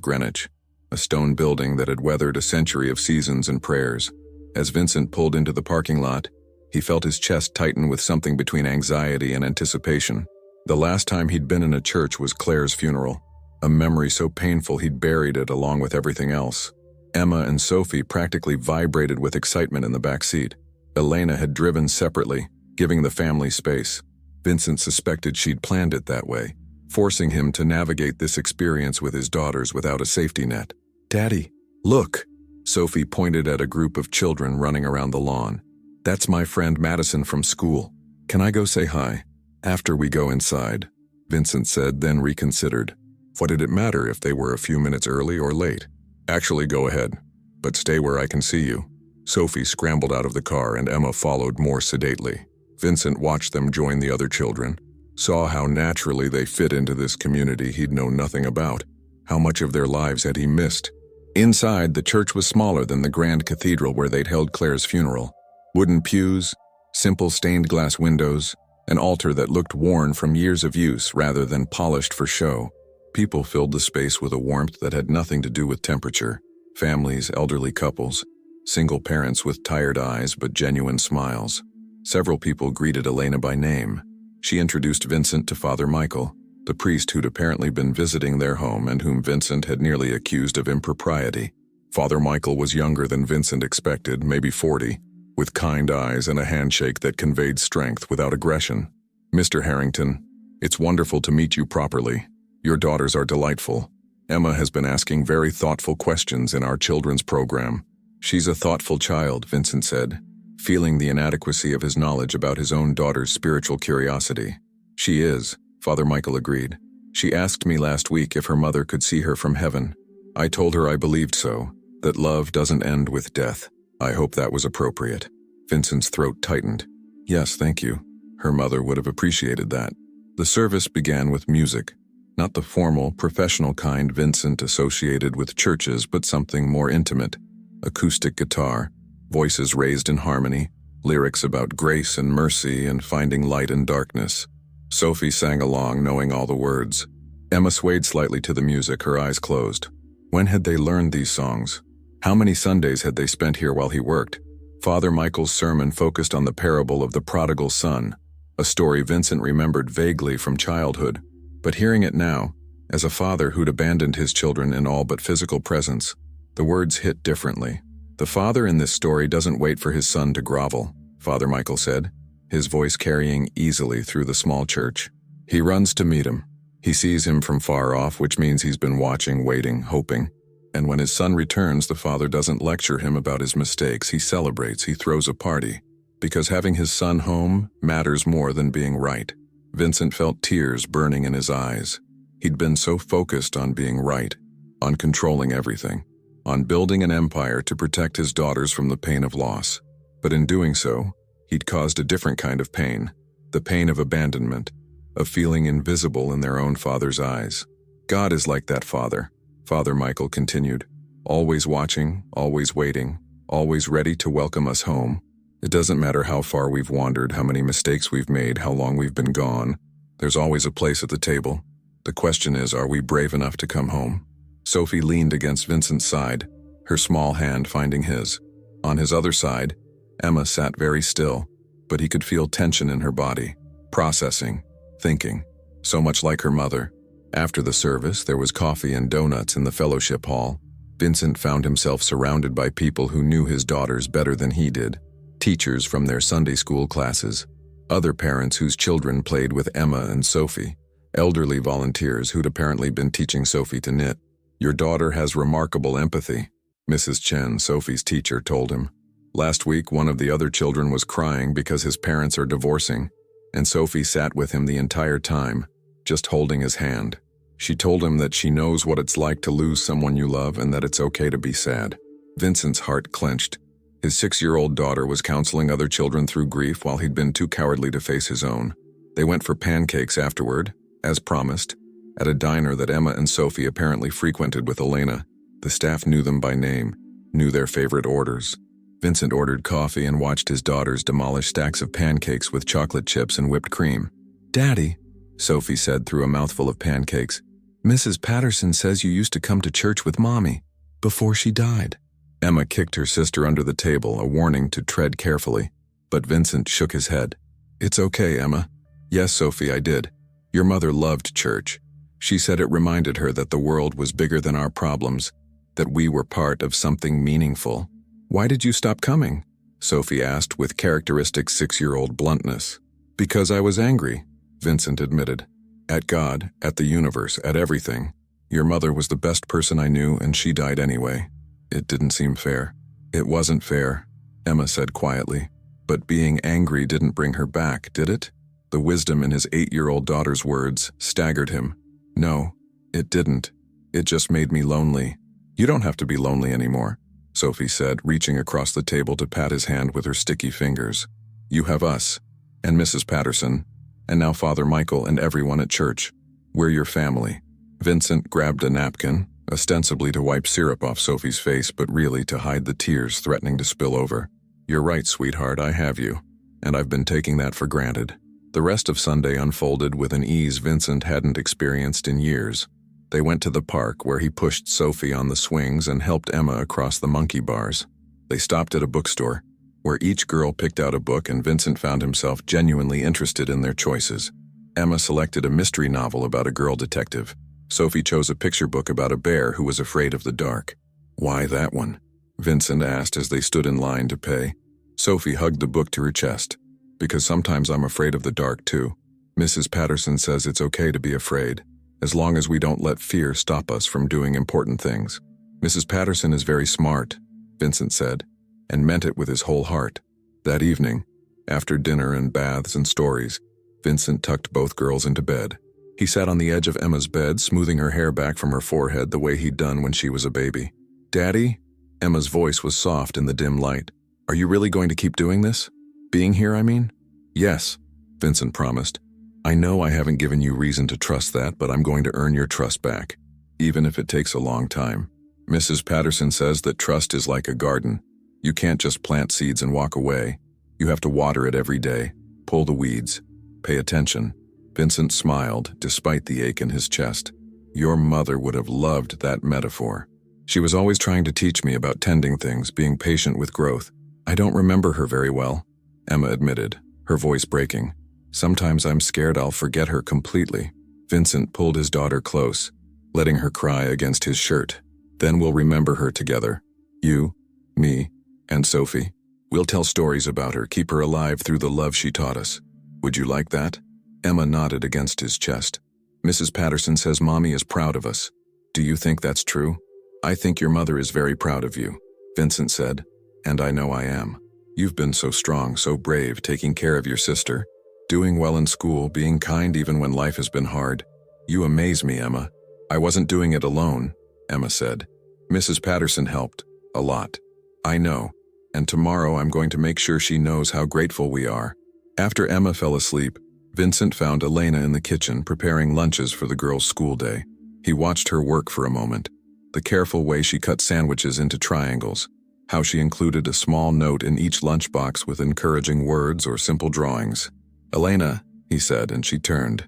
Speaker 1: Greenwich, a stone building that had weathered a century of seasons and prayers. As Vincent pulled into the parking lot, he felt his chest tighten with something between anxiety and anticipation. The last time he'd been in a church was Claire's funeral, a memory so painful he'd buried it along with everything else. Emma and Sophie practically vibrated with excitement in the back seat. Elena had driven separately, giving the family space. Vincent suspected she'd planned it that way, forcing him to navigate this experience with his daughters without a safety net. Daddy, look! Sophie pointed at a group of children running around the lawn. That's my friend Madison from school. Can I go say hi? After we go inside, Vincent said, then reconsidered. What did it matter if they were a few minutes early or late? Actually, go ahead, but stay where I can see you. Sophie scrambled out of the car and Emma followed more sedately. Vincent watched them join the other children, saw how naturally they fit into this community he'd known nothing about. How much of their lives had he missed? Inside, the church was smaller than the grand cathedral where they'd held Claire's funeral. Wooden pews, simple stained glass windows, an altar that looked worn from years of use rather than polished for show. People filled the space with a warmth that had nothing to do with temperature. Families, elderly couples, single parents with tired eyes but genuine smiles. Several people greeted Elena by name. She introduced Vincent to Father Michael, the priest who'd apparently been visiting their home and whom Vincent had nearly accused of impropriety. Father Michael was younger than Vincent expected, maybe 40, with kind eyes and a handshake that conveyed strength without aggression. Mr. Harrington, it's wonderful to meet you properly. Your daughters are delightful. Emma has been asking very thoughtful questions in our children's program. She's a thoughtful child, Vincent said, feeling the inadequacy of his knowledge about his own daughter's spiritual curiosity. She is, Father Michael agreed. She asked me last week if her mother could see her from heaven. I told her I believed so, that love doesn't end with death. I hope that was appropriate. Vincent's throat tightened. Yes, thank you. Her mother would have appreciated that. The service began with music. Not the formal, professional kind Vincent associated with churches, but something more intimate. Acoustic guitar, voices raised in harmony, lyrics about grace and mercy and finding light in darkness. Sophie sang along, knowing all the words. Emma swayed slightly to the music, her eyes closed. When had they learned these songs? How many Sundays had they spent here while he worked? Father Michael's sermon focused on the parable of the prodigal son, a story Vincent remembered vaguely from childhood. But hearing it now, as a father who'd abandoned his children in all but physical presence, the words hit differently. The father in this story doesn't wait for his son to grovel, Father Michael said, his voice carrying easily through the small church. He runs to meet him. He sees him from far off, which means he's been watching, waiting, hoping. And when his son returns, the father doesn't lecture him about his mistakes. He celebrates, he throws a party. Because having his son home matters more than being right. Vincent felt tears burning in his eyes. He'd been so focused on being right, on controlling everything, on building an empire to protect his daughters from the pain of loss. But in doing so, he'd caused a different kind of pain, the pain of abandonment, of feeling invisible in their own father's eyes. God is like that father, Father Michael continued, always watching, always waiting, always ready to welcome us home. It doesn't matter how far we've wandered, how many mistakes we've made, how long we've been gone. There's always a place at the table. The question is, are we brave enough to come home? Sophie leaned against Vincent's side, her small hand finding his. On his other side, Emma sat very still, but he could feel tension in her body, processing, thinking, so much like her mother. After the service, there was coffee and donuts in the fellowship hall. Vincent found himself surrounded by people who knew his daughters better than he did. Teachers from their Sunday school classes, other parents whose children played with Emma and Sophie, elderly volunteers who'd apparently been teaching Sophie to knit. "Your daughter has remarkable empathy," Mrs. Chen, Sophie's teacher, told him. "Last week, one of the other children was crying because his parents are divorcing, and Sophie sat with him the entire time, just holding his hand. She told him that she knows what it's like to lose someone you love and that it's okay to be sad." Vincent's heart clenched. His 6-year-old daughter was counseling other children through grief while he'd been too cowardly to face his own. They went for pancakes afterward, as promised, at a diner that Emma and Sophie apparently frequented with Elena. The staff knew them by name, knew their favorite orders. Vincent ordered coffee and watched his daughters demolish stacks of pancakes with chocolate chips and whipped cream. "Daddy," Sophie said through a mouthful of pancakes, "Mrs. Patterson says you used to come to church with Mommy before she died." Emma kicked her sister under the table, a warning to tread carefully, but Vincent shook his head. "It's okay, Emma. Yes, Sophie, I did. Your mother loved church. She said it reminded her that the world was bigger than our problems, that we were part of something meaningful." "Why did you stop coming?" Sophie asked with characteristic 6-year-old bluntness. "Because I was angry," Vincent admitted. "At God, at the universe, at everything. Your mother was the best person I knew, and she died anyway. It didn't seem fair." "It wasn't fair," Emma said quietly. "But being angry didn't bring her back, did it?" The wisdom in his 8-year-old daughter's words staggered him. "No, it didn't. It just made me lonely." "You don't have to be lonely anymore," Sophie said, reaching across the table to pat his hand with her sticky fingers. "You have us, and Mrs. Patterson, and now Father Michael and everyone at church. We're your family." Vincent grabbed a napkin, ostensibly to wipe syrup off Sophie's face, but really to hide the tears threatening to spill over. "You're right, sweetheart, I have you, and I've been taking that for granted." The rest of Sunday unfolded with an ease Vincent hadn't experienced in years. They went to the park, where he pushed Sophie on the swings and helped Emma across the monkey bars. They stopped at a bookstore, where each girl picked out a book, and Vincent found himself genuinely interested in their choices. Emma selected a mystery novel about a girl detective. Sophie chose a picture book about a bear who was afraid of the dark. "Why that one?" Vincent asked as they stood in line to pay. Sophie hugged the book to her chest. "Because sometimes I'm afraid of the dark too. Mrs. Patterson says it's okay to be afraid, as long as we don't let fear stop us from doing important things." "Mrs. Patterson is very smart," Vincent said, and meant it with his whole heart. That evening, after dinner and baths and stories, Vincent tucked both girls into bed. He sat on the edge of Emma's bed, smoothing her hair back from her forehead the way he'd done when she was a baby. "Daddy?" Emma's voice was soft in the dim light. "Are you really going to keep doing this? Being here, I mean?" "Yes," Vincent promised. "I know I haven't given you reason to trust that, but I'm going to earn your trust back, even if it takes a long time. Mrs. Patterson says that trust is like a garden. You can't just plant seeds and walk away. You have to water it every day, pull the weeds, pay attention." Vincent smiled, despite the ache in his chest. Your mother would have loved that metaphor. She was always trying to teach me about tending things, being patient with growth. "I don't remember her very well," Emma admitted, her voice breaking. "Sometimes I'm scared I'll forget her completely." Vincent pulled his daughter close, letting her cry against his shirt. "Then we'll remember her together. You, me, and Sophie. We'll tell stories about her, keep her alive through the love she taught us. Would you like that?" Emma nodded against his chest. "Mrs. Patterson says Mommy is proud of us. Do you think that's true?" "I think your mother is very proud of you," Vincent said, "and I know I am. You've been so strong, so brave, taking care of your sister, doing well in school, being kind even when life has been hard. You amaze me, Emma." "I wasn't doing it alone," Emma said. "Mrs. Patterson helped, a lot. I know, and tomorrow I'm going to make sure she knows how grateful we are." After Emma fell asleep, Vincent found Elena in the kitchen preparing lunches for the girls' school day. He watched her work for a moment, the careful way she cut sandwiches into triangles, how she included a small note in each lunchbox with encouraging words or simple drawings. "Elena," he said, and she turned.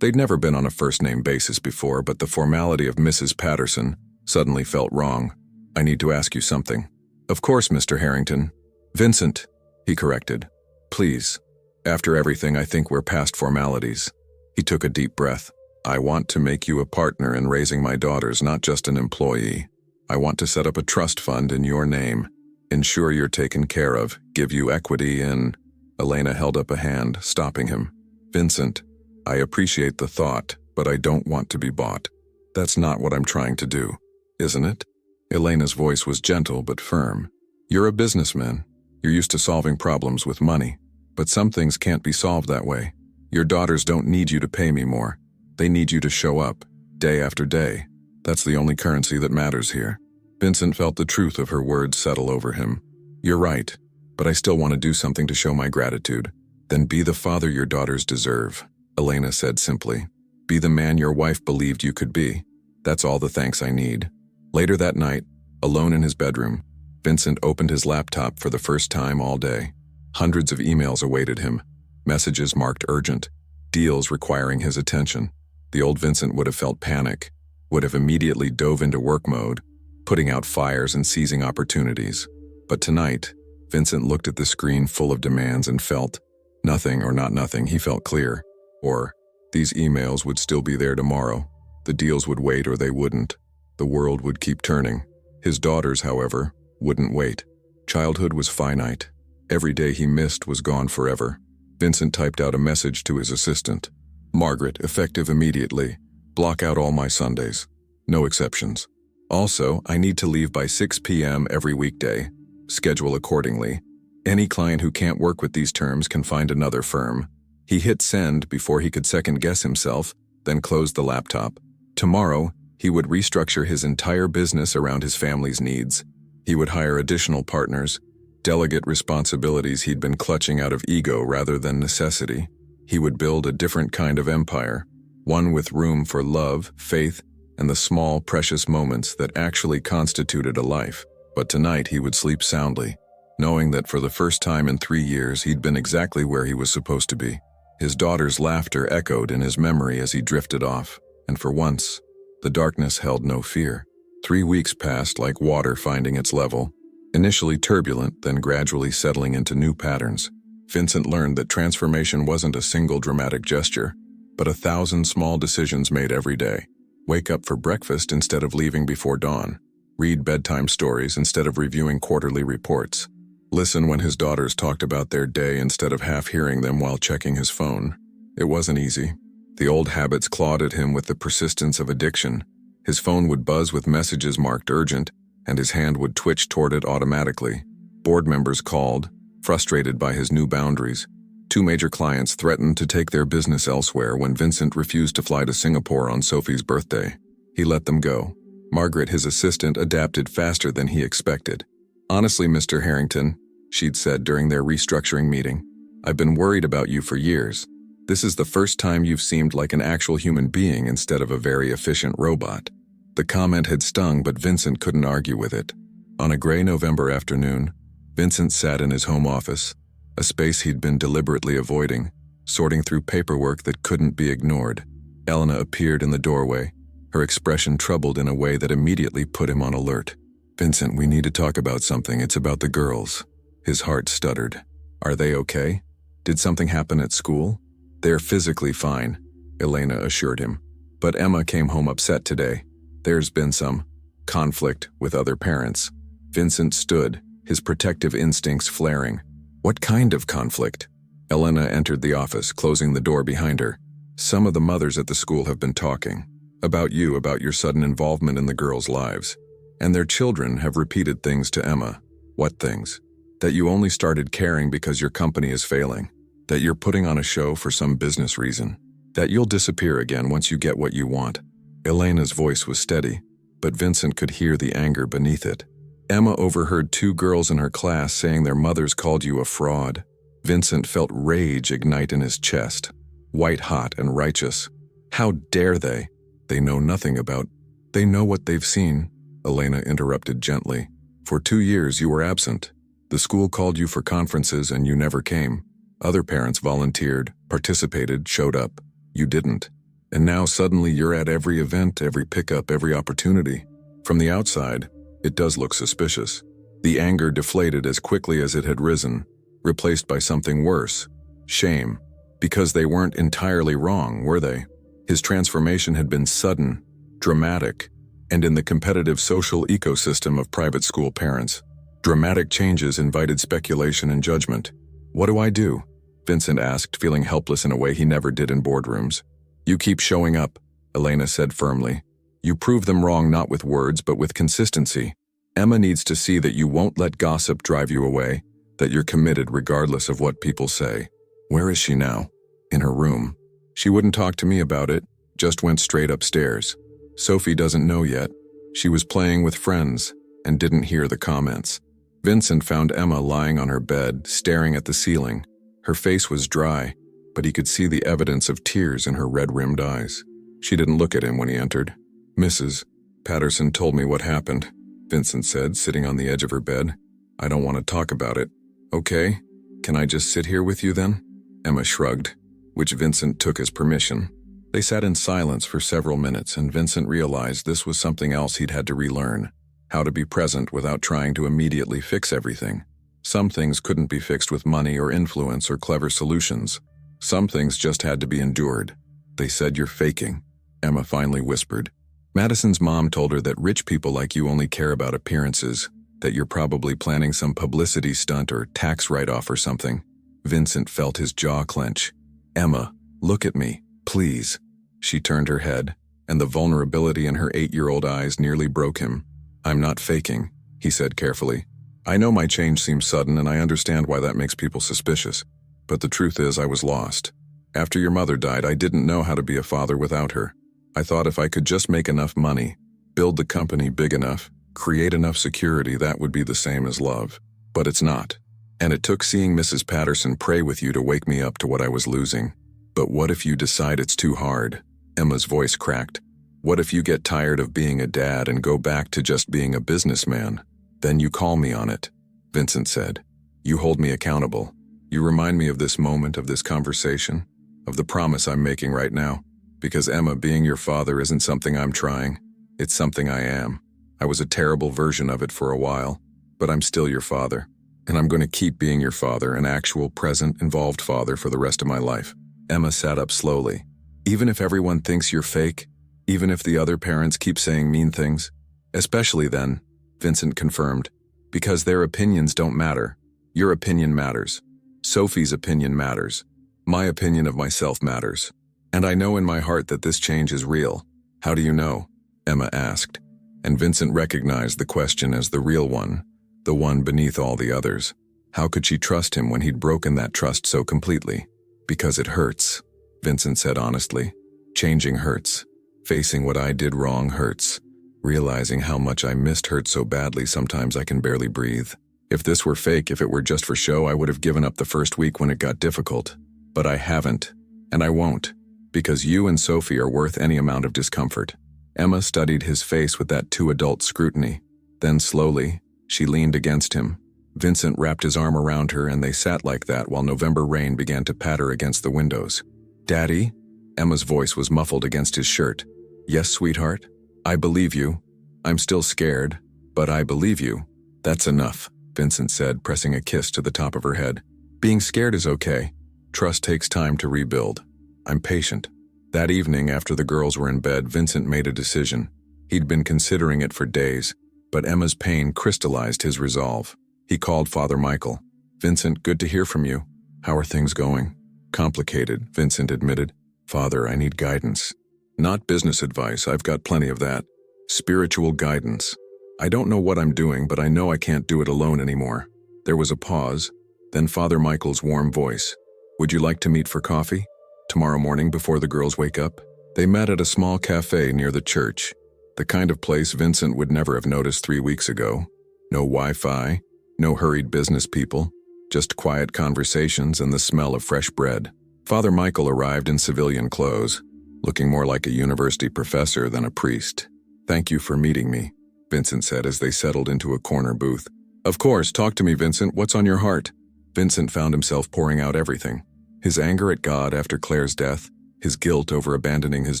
Speaker 1: They'd never been on a first-name basis before, but the formality of Mrs. Patterson suddenly felt wrong. "I need to ask you something." "Of course, Mr. Harrington." "Vincent," he corrected. "Please. After everything, I think we're past formalities." He took a deep breath. "I want to make you a partner in raising my daughters, not just an employee. I want to set up a trust fund in your name, ensure you're taken care of, give you equity in—" Elena held up a hand, stopping him. "Vincent, I appreciate the thought, but I don't want to be bought. That's not what I'm trying to do, isn't it? Elena's voice was gentle but firm. You're a businessman. You're used to solving problems with money. But some things can't be solved that way. Your daughters don't need you to pay me more. They need you to show up, day after day. That's the only currency that matters here. Vincent felt the truth of her words settle over him. You're right, but I still want to do something to show my gratitude. Then be the father your daughters deserve, Elena said simply. Be the man your wife believed you could be. That's all the thanks I need. Later that night, alone in his bedroom, Vincent opened his laptop for the first time all day. Hundreds of emails awaited him, messages marked urgent, deals requiring his attention. The old Vincent would have felt panic, would have immediately dove into work mode, putting out fires and seizing opportunities. But tonight, Vincent looked at the screen full of demands and felt, nothing or not nothing, he felt clear. Or, these emails would still be there tomorrow. The deals would wait or they wouldn't. The world would keep turning. His daughters, however, wouldn't wait. Childhood was finite. Every day he missed was gone forever. Vincent typed out a message to his assistant. Margaret, effective immediately. Block out all my Sundays. No exceptions. Also, I need to leave by 6 p.m. every weekday. Schedule accordingly. Any client who can't work with these terms can find another firm. He hit send before he could second-guess himself, then closed the laptop. Tomorrow, he would restructure his entire business around his family's needs. He would hire additional partners, delegate responsibilities he'd been clutching out of ego rather than necessity. He would build a different kind of empire, one with room for love, faith, and the small, precious moments that actually constituted a life. But tonight he would sleep soundly, knowing that for the first time in 3 years he'd been exactly where he was supposed to be. His daughter's laughter echoed in his memory as he drifted off, and for once, the darkness held no fear. 3 weeks passed like water finding its level, initially turbulent, then gradually settling into new patterns. Vincent learned that transformation wasn't a single dramatic gesture, but 1,000 small decisions made every day. Wake up for breakfast instead of leaving before dawn. Read bedtime stories instead of reviewing quarterly reports. Listen when his daughters talked about their day instead of half hearing them while checking his phone. It wasn't easy. The old habits clawed at him with the persistence of addiction. His phone would buzz with messages marked urgent, and his hand would twitch toward it automatically. Board members called, frustrated by his new boundaries. 2 major clients threatened to take their business elsewhere when Vincent refused to fly to Singapore on Sophie's birthday. He let them go. Margaret, his assistant, adapted faster than he expected. Honestly, Mr. Harrington, she'd said during their restructuring meeting, I've been worried about you for years. This is the first time you've seemed like an actual human being instead of a very efficient robot. The comment had stung, but Vincent couldn't argue with it. On a gray November afternoon, Vincent sat in his home office, a space he'd been deliberately avoiding, sorting through paperwork that couldn't be ignored. Elena appeared in the doorway, her expression troubled in a way that immediately put him on alert. Vincent, we need to talk about something. It's about the girls. His heart stuttered. Are they okay? Did something happen at school? They're physically fine, Elena assured him. But Emma came home upset today. There's been some conflict with other parents. Vincent stood, his protective instincts flaring. What kind of conflict? Elena entered the office, closing the door behind her. Some of the mothers at the school have been talking. About you, about your sudden involvement in the girls' lives. And their children have repeated things to Emma. What things? That you only started caring because your company is failing. That you're putting on a show for some business reason. That you'll disappear again once you get what you want. Elena's voice was steady, but Vincent could hear the anger beneath it. Emma overheard 2 girls in her class saying their mothers called you a fraud. Vincent felt rage ignite in his chest, white hot and righteous. How dare they? They know nothing about. They know what they've seen, Elena interrupted gently. For 2 years you were absent. The school called you for conferences and you never came. Other parents volunteered, participated, showed up. You didn't. And now suddenly you're at every event, every pickup, every opportunity. From the outside, it does look suspicious. The anger deflated as quickly as it had risen, replaced by something worse. Shame. Because they weren't entirely wrong, were they? His transformation had been sudden, dramatic, and in the competitive social ecosystem of private school parents, dramatic changes invited speculation and judgment. What do I do? Vincent asked, feeling helpless in a way he never did in boardrooms. You keep showing up, Elena said firmly. You prove them wrong not with words but with consistency. Emma needs to see that you won't let gossip drive you away, that you're committed regardless of what people say. Where is she now? In her room. She wouldn't talk to me about it, just went straight upstairs. Sophie doesn't know yet. She was playing with friends and didn't hear the comments. Vincent found Emma lying on her bed, staring at the ceiling. Her face was dry, but he could see the evidence of tears in her red-rimmed eyes. She didn't look at him when he entered. Mrs. Patterson told me what happened, Vincent said, sitting on the edge of her bed. I don't want to talk about it. Okay, can I just sit here with you then? Emma shrugged, which Vincent took as permission. They sat in silence for several minutes, and Vincent realized this was something else he'd had to relearn, how to be present without trying to immediately fix everything. Some things couldn't be fixed with money or influence or clever solutions. Some things just had to be endured. They said you're faking, Emma finally whispered. Madison's mom told her that rich people like you only care about appearances, that you're probably planning some publicity stunt or tax write-off or something. Vincent felt his jaw clench. Emma, look at me, please. She turned her head, and the vulnerability in her 8-year-old eyes nearly broke him. I'm not faking, he said carefully. I know my change seems sudden, and I understand why that makes people suspicious. But the truth is I was lost. After your mother died, I didn't know how to be a father without her. I thought if I could just make enough money, build the company big enough, create enough security, that would be the same as love. But it's not. And it took seeing Mrs. Patterson pray with you to wake me up to what I was losing. But what if you decide it's too hard? Emma's voice cracked. What if you get tired of being a dad and go back to just being a businessman? Then you call me on it, Vincent said. You hold me accountable. You remind me of this moment, of this conversation, of the promise I'm making right now. Because Emma, being your father isn't something I'm trying. It's something I am. I was a terrible version of it for a while, but I'm still your father. And I'm going to keep being your father, an actual, present, involved father for the rest of my life. Emma sat up slowly. Even if everyone thinks you're fake, even if the other parents keep saying mean things, especially then, Vincent confirmed, because their opinions don't matter. Your opinion matters. Sophie's opinion matters. My opinion of myself matters. And I know in my heart that this change is real. How do you know? Emma asked, and Vincent recognized the question as the real one, the one beneath all the others. How could she trust him when he'd broken that trust so completely? Because it hurts, Vincent said honestly. Changing hurts. Facing what I did wrong hurts. Realizing how much I missed hurt so badly sometimes I can barely breathe. If this were fake, if it were just for show, I would have given up the first week when it got difficult. But I haven't, and I won't, because you and Sophie are worth any amount of discomfort. Emma studied his face with that too adult scrutiny. Then slowly, she leaned against him. Vincent wrapped his arm around her, and they sat like that while November rain began to patter against the windows. Daddy? Emma's voice was muffled against his shirt. Yes, sweetheart? I believe you. I'm still scared, but I believe you. That's enough, Vincent said, pressing a kiss to the top of her head. Being scared is okay. Trust takes time to rebuild. I'm patient. That evening, after the girls were in bed, Vincent made a decision. He'd been considering it for days, but Emma's pain crystallized his resolve. He called Father Michael. Vincent, good to hear from you. How are things going? Complicated, Vincent admitted. Father, I need guidance. Not business advice, I've got plenty of that. Spiritual guidance. I don't know what I'm doing, but I know I can't do it alone anymore. There was a pause, then Father Michael's warm voice. Would you like to meet for coffee? Tomorrow morning before the girls wake up? They met at a small cafe near the church. The kind of place Vincent would never have noticed 3 weeks ago. No Wi-Fi, no hurried business people, just quiet conversations and the smell of fresh bread. Father Michael arrived in civilian clothes, looking more like a university professor than a priest. Thank you for meeting me, Vincent said as they settled into a corner booth. Of course, talk to me, Vincent. What's on your heart? Vincent found himself pouring out everything. His anger at God after Claire's death, his guilt over abandoning his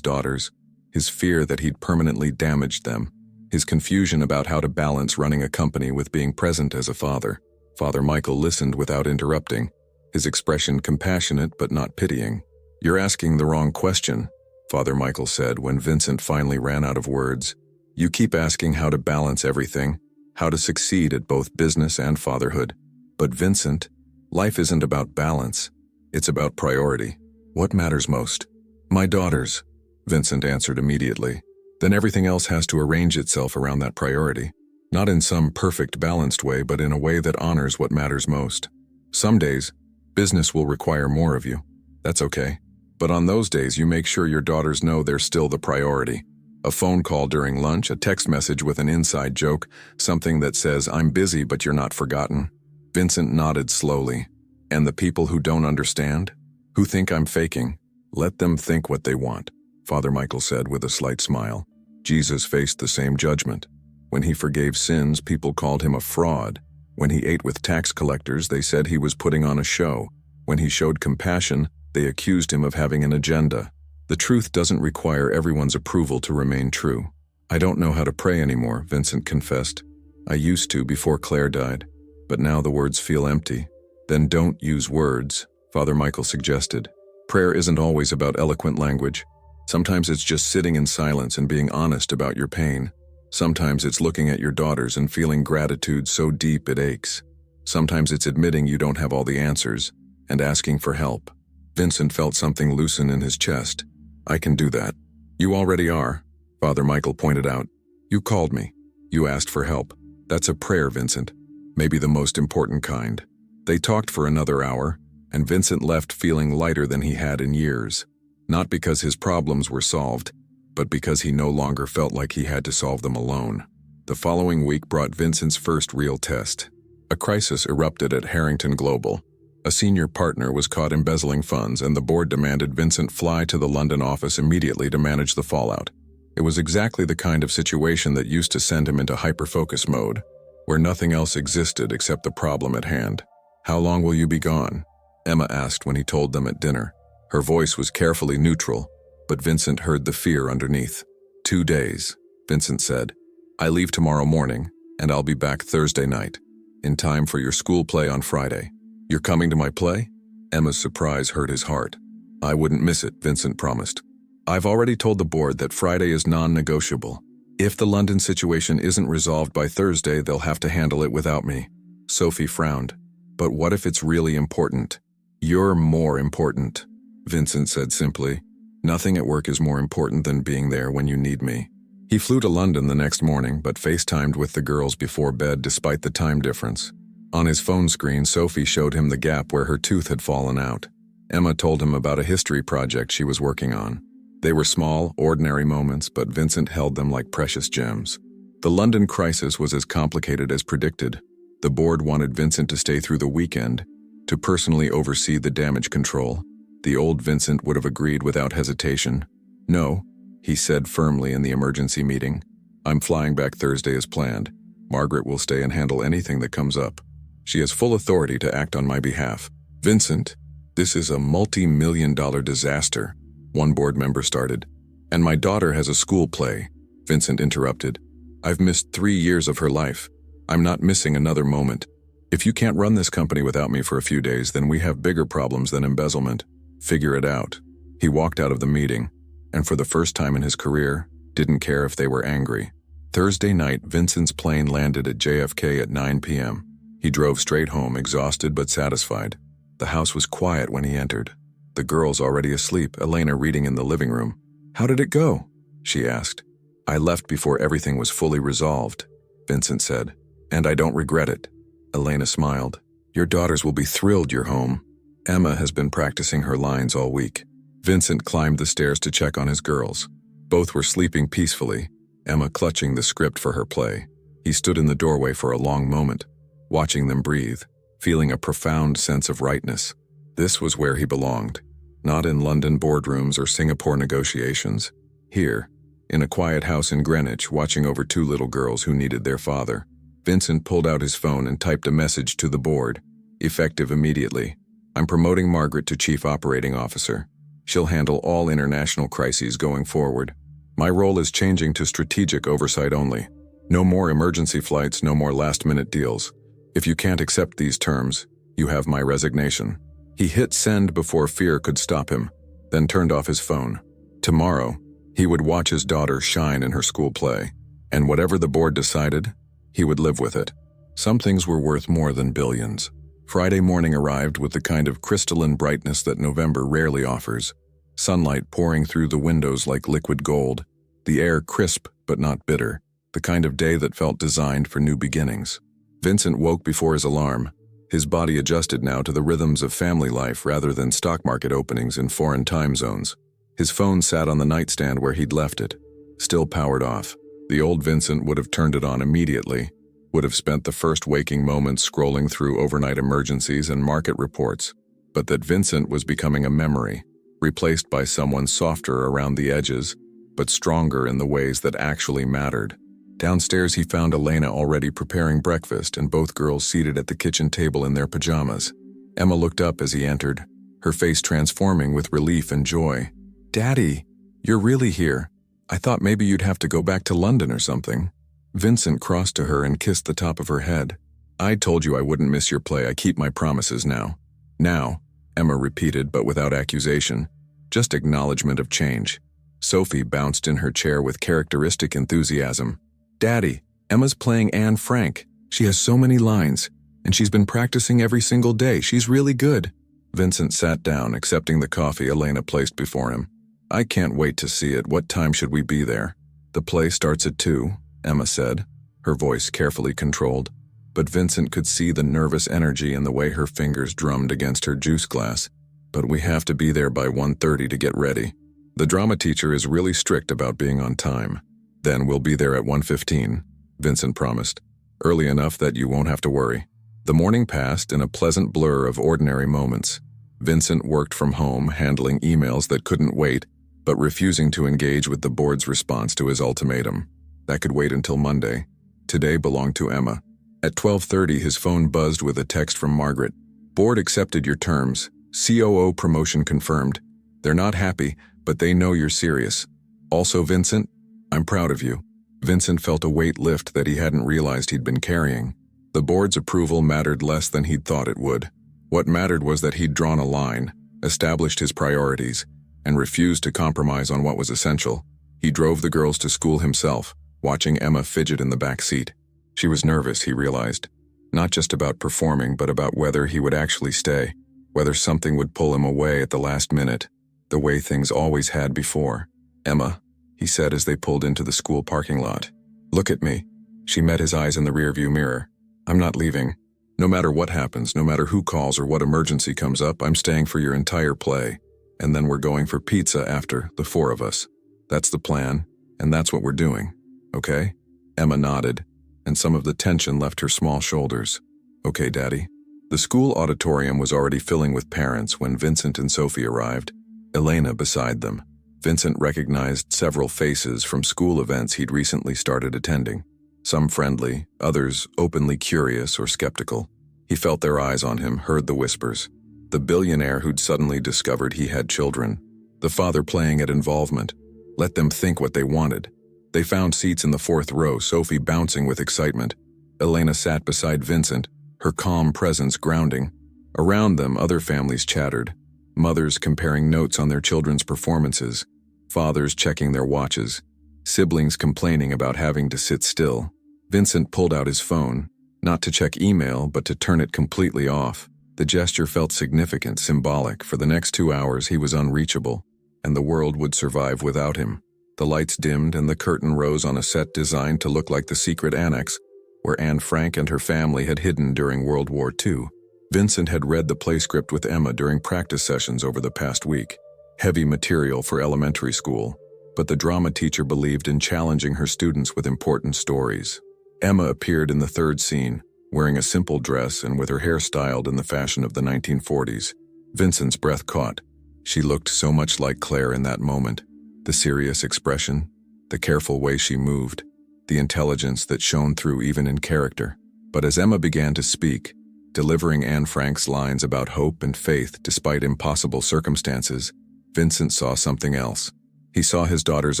Speaker 1: daughters, his fear that he'd permanently damaged them, his confusion about how to balance running a company with being present as a father. Father Michael listened without interrupting, his expression compassionate but not pitying. You're asking the wrong question, Father Michael said when Vincent finally ran out of words. You keep asking how to balance everything, how to succeed at both business and fatherhood. But Vincent, life isn't about balance. It's about priority. What matters most? My daughters, Vincent answered immediately. Then everything else has to arrange itself around that priority. Not in some perfect, balanced way, but in a way that honors what matters most. Some days, business will require more of you. That's okay. But on those days, you make sure your daughters know they're still the priority. A phone call during lunch, a text message with an inside joke, something that says, "I'm busy, but you're not forgotten." Vincent nodded slowly. And the people who don't understand? Who think I'm faking? Let them think what they want, Father Michael said with a slight smile. Jesus faced the same judgment. When he forgave sins, people called him a fraud. When he ate with tax collectors, they said he was putting on a show. When he showed compassion, they accused him of having an agenda. The truth doesn't require everyone's approval to remain true. I don't know how to pray anymore, Vincent confessed. I used to before Claire died, but now the words feel empty. Then don't use words, Father Michael suggested. Prayer isn't always about eloquent language. Sometimes it's just sitting in silence and being honest about your pain. Sometimes it's looking at your daughters and feeling gratitude so deep it aches. Sometimes it's admitting you don't have all the answers and asking for help. Vincent felt something loosen in his chest. I can do that. You already are, Father Michael pointed out. You called me. You asked for help. That's a prayer, Vincent. Maybe the most important kind. They talked for another hour, and Vincent left feeling lighter than he had in years. Not because his problems were solved, but because he no longer felt like he had to solve them alone. The following week brought Vincent's first real test. A crisis erupted at Harrington Global. A senior partner was caught embezzling funds, and the board demanded Vincent fly to the London office immediately to manage the fallout. It was exactly the kind of situation that used to send him into hyper-focus mode, where nothing else existed except the problem at hand. How long will you be gone? Emma asked when he told them at dinner. Her voice was carefully neutral, but Vincent heard the fear underneath. 2 days, Vincent said. I leave tomorrow morning, and I'll be back Thursday night, in time for your school play on Friday. You're coming to my play? Emma's surprise hurt his heart. I wouldn't miss it, Vincent promised. I've already told the board that Friday is non-negotiable. If the London situation isn't resolved by Thursday, they'll have to handle it without me. Sophie frowned. But what if it's really important? You're more important, Vincent said simply. Nothing at work is more important than being there when you need me. He flew to London the next morning, but FaceTimed with the girls before bed despite the time difference. On his phone screen, Sophie showed him the gap where her tooth had fallen out. Emma told him about a history project she was working on. They were small, ordinary moments, but Vincent held them like precious gems. The London crisis was as complicated as predicted. The board wanted Vincent to stay through the weekend, to personally oversee the damage control. The old Vincent would have agreed without hesitation. No, he said firmly in the emergency meeting. I'm flying back Thursday as planned. Margaret will stay and handle anything that comes up. She has full authority to act on my behalf. Vincent, this is a multi-million-dollar disaster, one board member started. And my daughter has a school play, Vincent interrupted. I've missed 3 years of her life. I'm not missing another moment. If you can't run this company without me for a few days, then we have bigger problems than embezzlement. Figure it out. He walked out of the meeting, and for the first time in his career, didn't care if they were angry. Thursday night, Vincent's plane landed at JFK at 9 p.m. He drove straight home, exhausted but satisfied. The house was quiet when he entered. The girls already asleep, Elena reading in the living room. How did it go? She asked. I left before everything was fully resolved, Vincent said. And I don't regret it. Elena smiled. Your daughters will be thrilled you're home. Emma has been practicing her lines all week. Vincent climbed the stairs to check on his girls. Both were sleeping peacefully, Emma clutching the script for her play. He stood in the doorway for a long moment, watching them breathe, feeling a profound sense of rightness. This was where he belonged, not in London boardrooms or Singapore negotiations. Here, in a quiet house in Greenwich, watching over 2 little girls who needed their father. Vincent pulled out his phone and typed a message to the board, effective immediately. I'm promoting Margaret to Chief Operating Officer. She'll handle all international crises going forward. My role is changing to strategic oversight only. No more emergency flights, no more last-minute deals. If you can't accept these terms, you have my resignation. He hit send before fear could stop him, then turned off his phone. Tomorrow, he would watch his daughter shine in her school play, and whatever the board decided, he would live with it. Some things were worth more than billions. Friday morning arrived with the kind of crystalline brightness that November rarely offers. Sunlight pouring through the windows like liquid gold, the air crisp but not bitter, the kind of day that felt designed for new beginnings. Vincent woke before his alarm, his body adjusted now to the rhythms of family life rather than stock market openings in foreign time zones. His phone sat on the nightstand where he'd left it, still powered off. The old Vincent would have turned it on immediately, would have spent the first waking moments scrolling through overnight emergencies and market reports, but that Vincent was becoming a memory, replaced by someone softer around the edges, but stronger in the ways that actually mattered. Downstairs he found Elena already preparing breakfast and both girls seated at the kitchen table in their pajamas. Emma looked up as he entered, her face transforming with relief and joy. "Daddy, you're really here. I thought maybe you'd have to go back to London or something." Vincent crossed to her and kissed the top of her head. "I told you I wouldn't miss your play. I keep my promises now." "Now," Emma repeated, but without accusation, just acknowledgement of change. Sophie bounced in her chair with characteristic enthusiasm. "Daddy, Emma's playing Anne Frank. She has so many lines, and she's been practicing every single day. She's really good." Vincent sat down, accepting the coffee Elena placed before him. "I can't wait to see it. What time should we be there?" "The play starts at 2, Emma said, her voice carefully controlled, but Vincent could see the nervous energy in the way her fingers drummed against her juice glass. "But we have to be there by 1:30 to get ready. The drama teacher is really strict about being on time." "Then we'll be there at 1:15, Vincent promised, "early enough that you won't have to worry." The morning passed in a pleasant blur of ordinary moments. Vincent worked from home, handling emails that couldn't wait, but refusing to engage with the board's response to his ultimatum. That could wait until Monday. Today belonged to Emma. At 12:30, his phone buzzed with a text from Margaret. "Board accepted your terms. COO promotion confirmed. They're not happy, but they know you're serious. Also, Vincent, I'm proud of you." Vincent felt a weight lift that he hadn't realized he'd been carrying. The board's approval mattered less than he'd thought it would. What mattered was that he'd drawn a line, established his priorities, and refused to compromise on what was essential. He drove the girls to school himself, watching Emma fidget in the back seat. She was nervous, he realized. Not just about performing, but about whether he would actually stay, whether something would pull him away at the last minute, the way things always had before. "Emma," he said as they pulled into the school parking lot. "Look at me." She met his eyes in the rearview mirror. "I'm not leaving. No matter what happens, no matter who calls or what emergency comes up, I'm staying for your entire play. And then we're going for pizza after, the 4 of us. That's the plan, and that's what we're doing. Okay?" Emma nodded, and some of the tension left her small shoulders. "Okay, Daddy." The school auditorium was already filling with parents when Vincent and Sophie arrived, Elena beside them. Vincent recognized several faces from school events he'd recently started attending. Some friendly, others openly curious or skeptical. He felt their eyes on him, heard the whispers. The billionaire who'd suddenly discovered he had children. The father playing at involvement. Let them think what they wanted. They found seats in the 4th row, Sophie bouncing with excitement. Elena sat beside Vincent, her calm presence grounding. Around them, other families chattered. Mothers comparing notes on their children's performances. Fathers checking their watches. Siblings complaining about having to sit still. Vincent pulled out his phone, not to check email, but to turn it completely off. The gesture felt significant, symbolic. For the next 2 hours, he was unreachable, and the world would survive without him. The lights dimmed and the curtain rose on a set designed to look like the secret annex, where Anne Frank and her family had hidden during World War II. Vincent had read the play script with Emma during practice sessions over the past week. Heavy material for elementary school, but the drama teacher believed in challenging her students with important stories. Emma appeared in the 3rd scene, wearing a simple dress and with her hair styled in the fashion of the 1940s. Vincent's breath caught. She looked so much like Claire in that moment. The serious expression, the careful way she moved, the intelligence that shone through even in character. But as Emma began to speak, delivering Anne Frank's lines about hope and faith despite impossible circumstances, Vincent saw something else. He saw his daughter's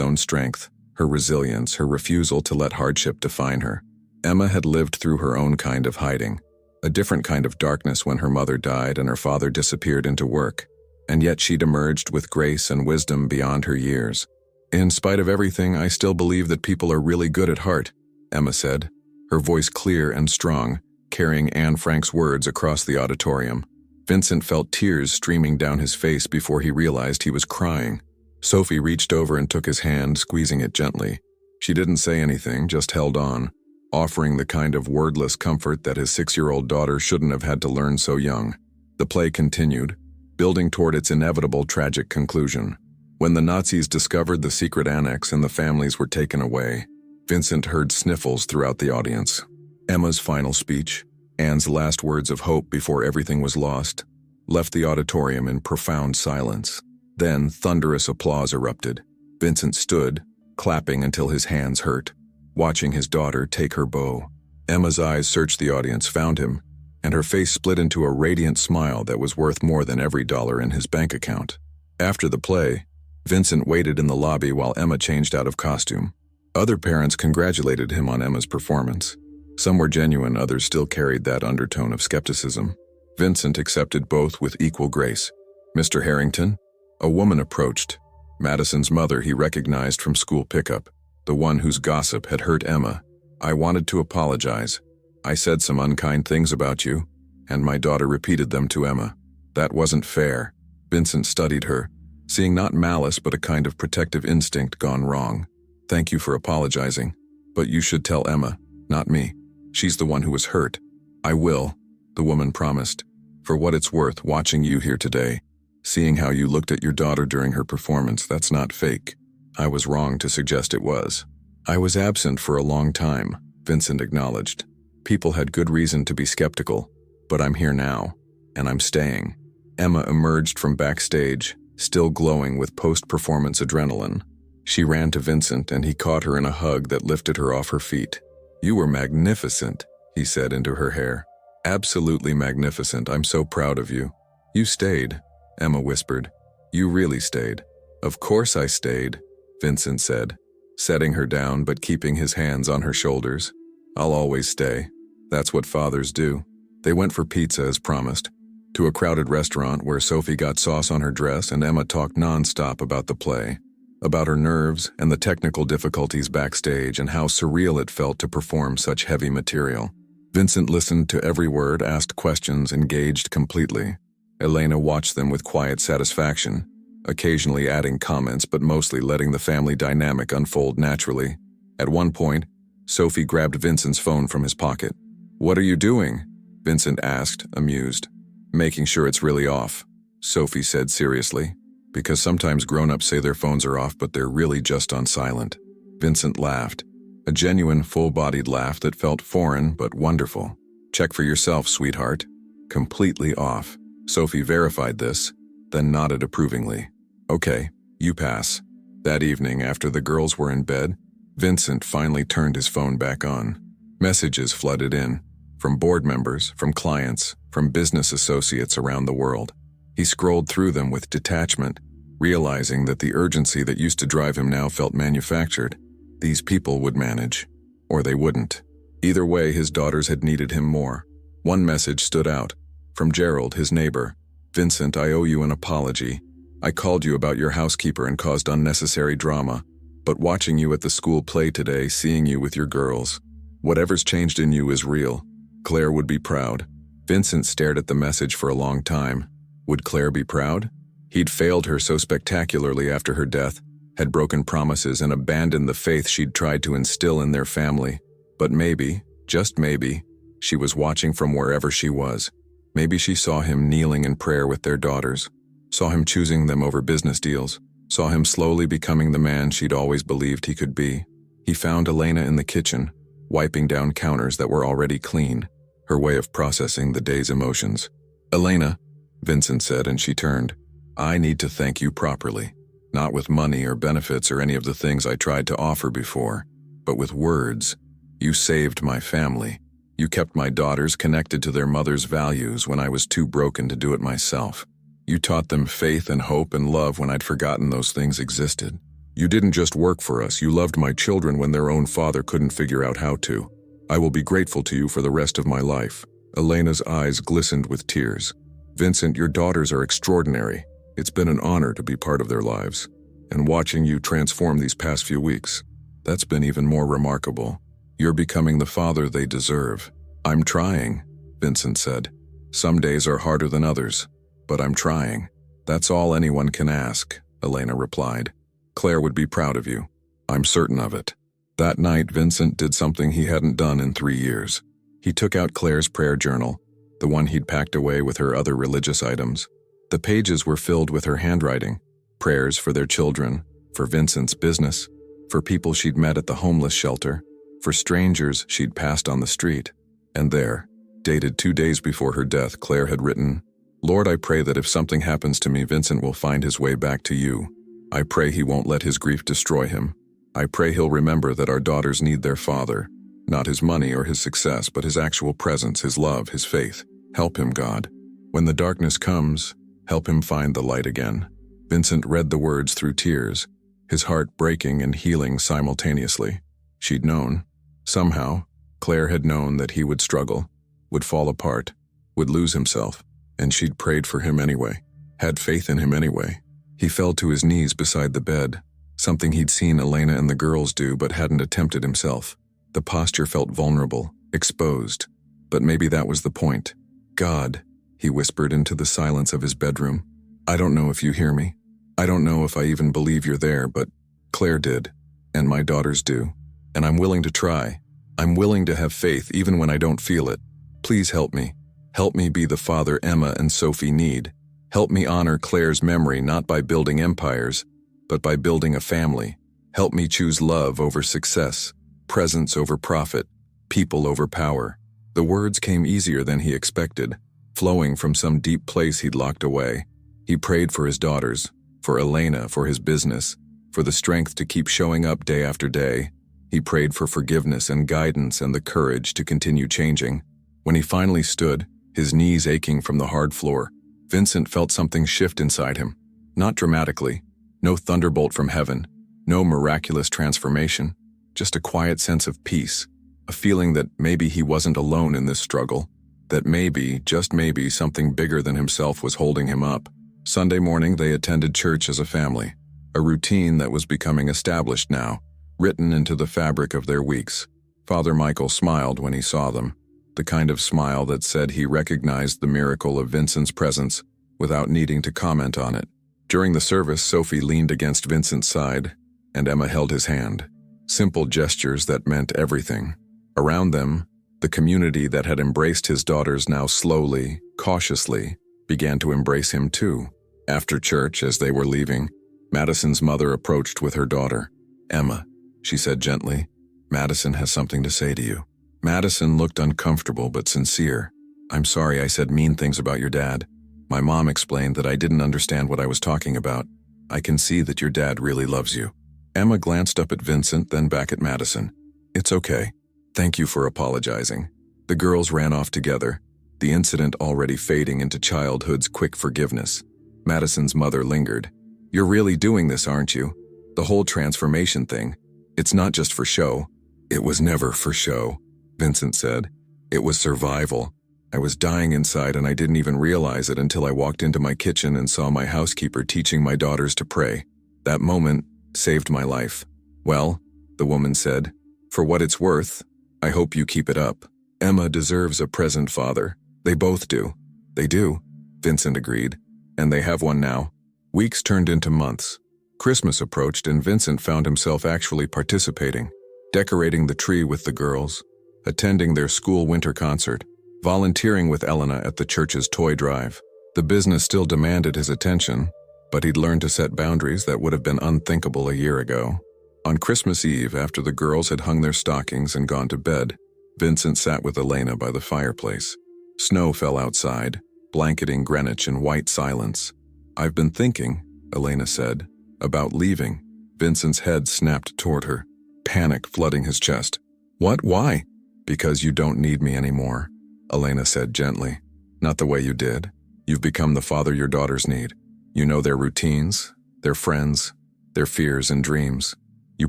Speaker 1: own strength, her resilience, her refusal to let hardship define her. Emma had lived through her own kind of hiding, a different kind of darkness when her mother died and her father disappeared into work, and yet she'd emerged with grace and wisdom beyond her years. "In spite of everything, I still believe that people are really good at heart," Emma said, her voice clear and strong, carrying Anne Frank's words across the auditorium. Vincent felt tears streaming down his face before he realized he was crying. Sophie reached over and took his hand, squeezing it gently. She didn't say anything, just held on, offering the kind of wordless comfort that his 6-year-old daughter shouldn't have had to learn so young. The play continued, building toward its inevitable tragic conclusion. When the Nazis discovered the secret annex and the families were taken away, Vincent heard sniffles throughout the audience. Emma's final speech, Anne's last words of hope before everything was lost, left the auditorium in profound silence. Then thunderous applause erupted. Vincent stood, clapping until his hands hurt, watching his daughter take her bow. Emma's eyes searched the audience, found him, and her face split into a radiant smile that was worth more than every dollar in his bank account. After the play, Vincent waited in the lobby while Emma changed out of costume. Other parents congratulated him on Emma's performance. Some were genuine, others still carried that undertone of skepticism. Vincent accepted both with equal grace. "Mr. Harrington?" A woman approached. Madison's mother he recognized from school pickup, the one whose gossip had hurt Emma. "I wanted to apologize. I said some unkind things about you, and my daughter repeated them to Emma. That wasn't fair." Vincent studied her, seeing not malice but a kind of protective instinct gone wrong. "Thank you for apologizing, but you should tell Emma, not me. She's the one who was hurt." "I will," the woman promised. "For what it's worth, watching you here today, seeing how you looked at your daughter during her performance, that's not fake. I was wrong to suggest it was." "I was absent for a long time," Vincent acknowledged. "People had good reason to be skeptical, but I'm here now, and I'm staying." Emma emerged from backstage, still glowing with post-performance adrenaline. She ran to Vincent, and he caught her in a hug that lifted her off her feet. "You were magnificent," he said into her hair. "Absolutely magnificent. I'm so proud of you." "You stayed," Emma whispered. "You really stayed." "Of course I stayed," Vincent said, setting her down but keeping his hands on her shoulders. "I'll always stay. That's what fathers do." They went for pizza as promised, to a crowded restaurant where Sophie got sauce on her dress and Emma talked non-stop about the play, about her nerves and the technical difficulties backstage and how surreal it felt to perform such heavy material. Vincent listened to every word, asked questions, engaged completely. Elena watched them with quiet satisfaction, occasionally adding comments but mostly letting the family dynamic unfold naturally. At one point, Sophie grabbed Vincent's phone from his pocket. "What are you doing?" Vincent asked, amused. "Making sure it's really off," Sophie said seriously, because sometimes grown-ups say their phones are off but they're really just on silent. Vincent laughed, a genuine full-bodied laugh that felt foreign but wonderful. "Check for yourself, sweetheart." Completely off. Sophie verified this, then nodded approvingly. "Okay, you pass." That evening, after the girls were in bed, Vincent finally turned his phone back on. Messages flooded in, from board members, from clients, from business associates around the world. He scrolled through them with detachment, realizing that the urgency that used to drive him now felt manufactured. These people would manage, or they wouldn't. Either way, his daughters had needed him more. One message stood out, from Gerald, his neighbor. "Vincent, I owe you an apology. I called you about your housekeeper and caused unnecessary drama, but watching you at the school play today, seeing you with your girls, whatever's changed in you is real. Claire would be proud." Vincent stared at the message for a long time. Would Claire be proud? He'd failed her so spectacularly after her death, had broken promises and abandoned the faith she'd tried to instill in their family. But maybe, just maybe, she was watching from wherever she was. Maybe she saw him kneeling in prayer with their daughters, saw him choosing them over business deals, saw him slowly becoming the man she'd always believed he could be. He found Elena in the kitchen, wiping down counters that were already clean, her way of processing the day's emotions. "Elena," Vincent said, and she turned. "I need to thank you properly. Not with money or benefits or any of the things I tried to offer before, but with words. You saved my family. You kept my daughters connected to their mother's values when I was too broken to do it myself. You taught them faith and hope and love when I'd forgotten those things existed. You didn't just work for us, you loved my children when their own father couldn't figure out how to. I will be grateful to you for the rest of my life." Elena's eyes glistened with tears. "Vincent, your daughters are extraordinary. It's been an honor to be part of their lives. And watching you transform these past few weeks, that's been even more remarkable. You're becoming the father they deserve." I'm trying, Vincent said. Some days are harder than others, but I'm trying. That's all anyone can ask, Elena replied. Claire would be proud of you. I'm certain of it. That night, Vincent did something he hadn't done in 3 years. He took out Claire's prayer journal, the one he'd packed away with her other religious items. The pages were filled with her handwriting, prayers for their children, for Vincent's business, for people she'd met at the homeless shelter, for strangers she'd passed on the street. And there, dated 2 days before her death, Claire had written, Lord, I pray that if something happens to me, Vincent will find his way back to you. I pray he won't let his grief destroy him. I pray he'll remember that our daughters need their father, not his money or his success, but his actual presence, his love, his faith. Help him, God. When the darkness comes, help him find the light again. Vincent read the words through tears, his heart breaking and healing simultaneously. She'd known. Somehow, Claire had known that he would struggle, would fall apart, would lose himself, and she'd prayed for him anyway, had faith in him anyway. He fell to his knees beside the bed, something he'd seen Elena and the girls do but hadn't attempted himself. The posture felt vulnerable, exposed, but maybe that was the point. God, he whispered into the silence of his bedroom. I don't know if you hear me. I don't know if I even believe you're there, but Claire did, and my daughters do. And I'm willing to try. I'm willing to have faith even when I don't feel it. Please help me. Help me be the father Emma and Sophie need. Help me honor Claire's memory not by building empires, but by building a family. Help me choose love over success, presence over profit, people over power. The words came easier than he expected, flowing from some deep place he'd locked away. He prayed for his daughters, for Elena, for his business, for the strength to keep showing up day after day. He prayed for forgiveness and guidance and the courage to continue changing. When he finally stood, his knees aching from the hard floor, Vincent felt something shift inside him. Not dramatically, no thunderbolt from heaven, no miraculous transformation, just a quiet sense of peace, a feeling that maybe he wasn't alone in this struggle, that maybe, just maybe, something bigger than himself was holding him up. Sunday morning they attended church as a family, a routine that was becoming established now, written into the fabric of their weeks. Father Michael smiled when he saw them, the kind of smile that said he recognized the miracle of Vincent's presence without needing to comment on it. During the service, Sophie leaned against Vincent's side, and Emma held his hand. Simple gestures that meant everything. Around them, the community that had embraced his daughters now slowly, cautiously, began to embrace him too. After church, as they were leaving, Madison's mother approached with her daughter. Emma, she said gently, Madison has something to say to you. Madison looked uncomfortable but sincere. I'm sorry I said mean things about your dad. My mom explained that I didn't understand what I was talking about. I can see that your dad really loves you. Emma glanced up at Vincent, then back at Madison. It's okay. Thank you for apologizing. The girls ran off together, the incident already fading into childhood's quick forgiveness. Madison's mother lingered. You're really doing this, aren't you? The whole transformation thing. It's not just for show. It was never for show, Vincent said. It was survival. I was dying inside and I didn't even realize it until I walked into my kitchen and saw my housekeeper teaching my daughters to pray. That moment saved my life. Well, the woman said, for what it's worth, I hope you keep it up. Emma deserves a present father. They both do. They do, Vincent agreed. And they have one now. Weeks turned into months. Christmas approached and Vincent found himself actually participating, decorating the tree with the girls, attending their school winter concert, volunteering with Elena at the church's toy drive. The business still demanded his attention, but he'd learned to set boundaries that would have been unthinkable a year ago. On Christmas Eve, after the girls had hung their stockings and gone to bed, Vincent sat with Elena by the fireplace. Snow fell outside, blanketing Greenwich in white silence. I've been thinking, Elena said, about leaving. Vincent's head snapped toward her, panic flooding his chest. What? Why? Because you don't need me anymore, Elena said gently. Not the way you did. You've become the father your daughters need. You know their routines, their friends, their fears and dreams. You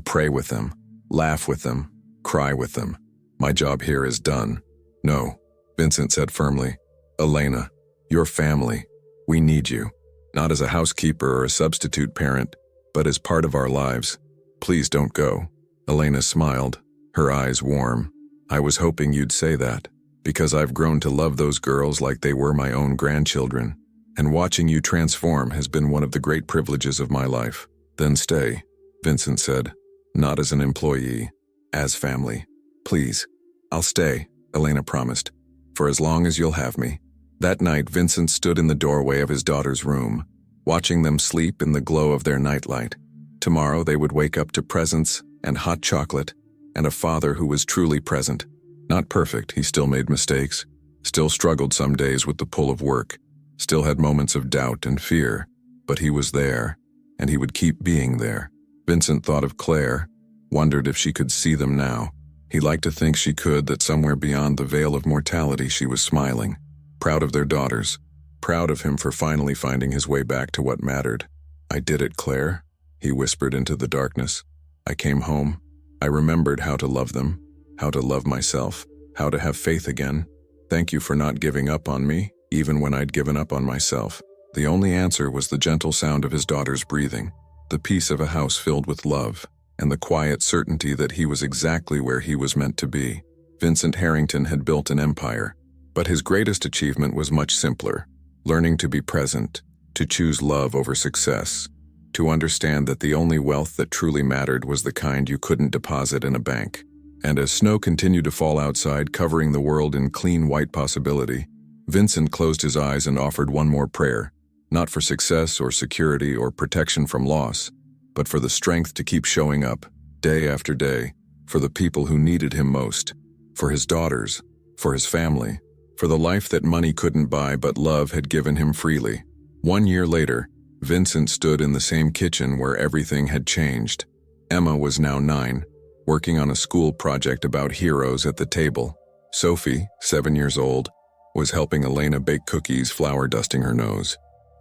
Speaker 1: pray with them, laugh with them, cry with them. My job here is done. No, Vincent said firmly. Elena, your family. We need you. Not as a housekeeper or a substitute parent, but as part of our lives. Please don't go. Elena smiled, her eyes warm. I was hoping you'd say that, because I've grown to love those girls like they were my own grandchildren, and watching you transform has been one of the great privileges of my life." "Then stay," Vincent said. "Not as an employee, as family. Please." "I'll stay," Elena promised, "for as long as you'll have me." That night, Vincent stood in the doorway of his daughter's room, watching them sleep in the glow of their nightlight. Tomorrow they would wake up to presents and hot chocolate, and a father who was truly present. Not perfect, he still made mistakes, still struggled some days with the pull of work, still had moments of doubt and fear, but he was there, and he would keep being there. Vincent thought of Claire, wondered if she could see them now. He liked to think she could, that somewhere beyond the veil of mortality she was smiling, proud of their daughters, proud of him for finally finding his way back to what mattered. "I did it, Claire," he whispered into the darkness. "I came home. I remembered how to love them, how to love myself, how to have faith again. Thank you for not giving up on me, even when I'd given up on myself." The only answer was the gentle sound of his daughter's breathing, the peace of a house filled with love, and the quiet certainty that he was exactly where he was meant to be. Vincent Harrington had built an empire, but his greatest achievement was much simpler: learning to be present, to choose love over success, to understand that the only wealth that truly mattered was the kind you couldn't deposit in a bank. And as snow continued to fall outside, covering the world in clean white possibility, Vincent closed his eyes and offered one more prayer, not for success or security or protection from loss, but for the strength to keep showing up, day after day, for the people who needed him most, for his daughters, for his family, for the life that money couldn't buy but love had given him freely. 1 year later, Vincent stood in the same kitchen where everything had changed. Emma was now 9, working on a school project about heroes at the table. Sophie, 7 years old, was helping Elena bake cookies, flour dusting her nose.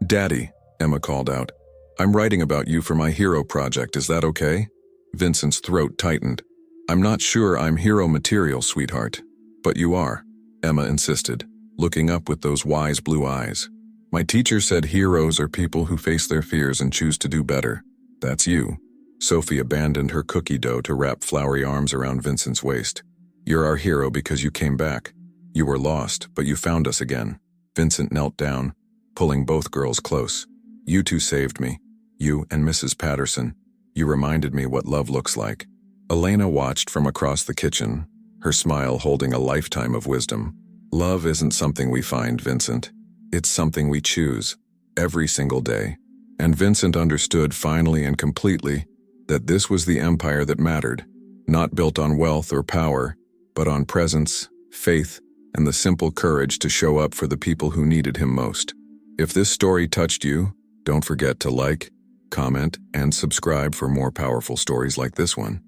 Speaker 1: "Daddy," Emma called out, "I'm writing about you for my hero project, is that okay?" Vincent's throat tightened. "I'm not sure I'm hero material, sweetheart." "But you are," Emma insisted, looking up with those wise blue eyes. "My teacher said heroes are people who face their fears and choose to do better. That's you." Sophie abandoned her cookie dough to wrap floury arms around Vincent's waist. "You're our hero because you came back. You were lost, but you found us again." Vincent knelt down, pulling both girls close. "You two saved me. You and Mrs. Patterson. You reminded me what love looks like." Elena watched from across the kitchen, her smile holding a lifetime of wisdom. "Love isn't something we find, Vincent. It's something we choose, every single day." And Vincent understood finally and completely that this was the empire that mattered, not built on wealth or power, but on presence, faith, and the simple courage to show up for the people who needed him most. If this story touched you, don't forget to like, comment, and subscribe for more powerful stories like this one.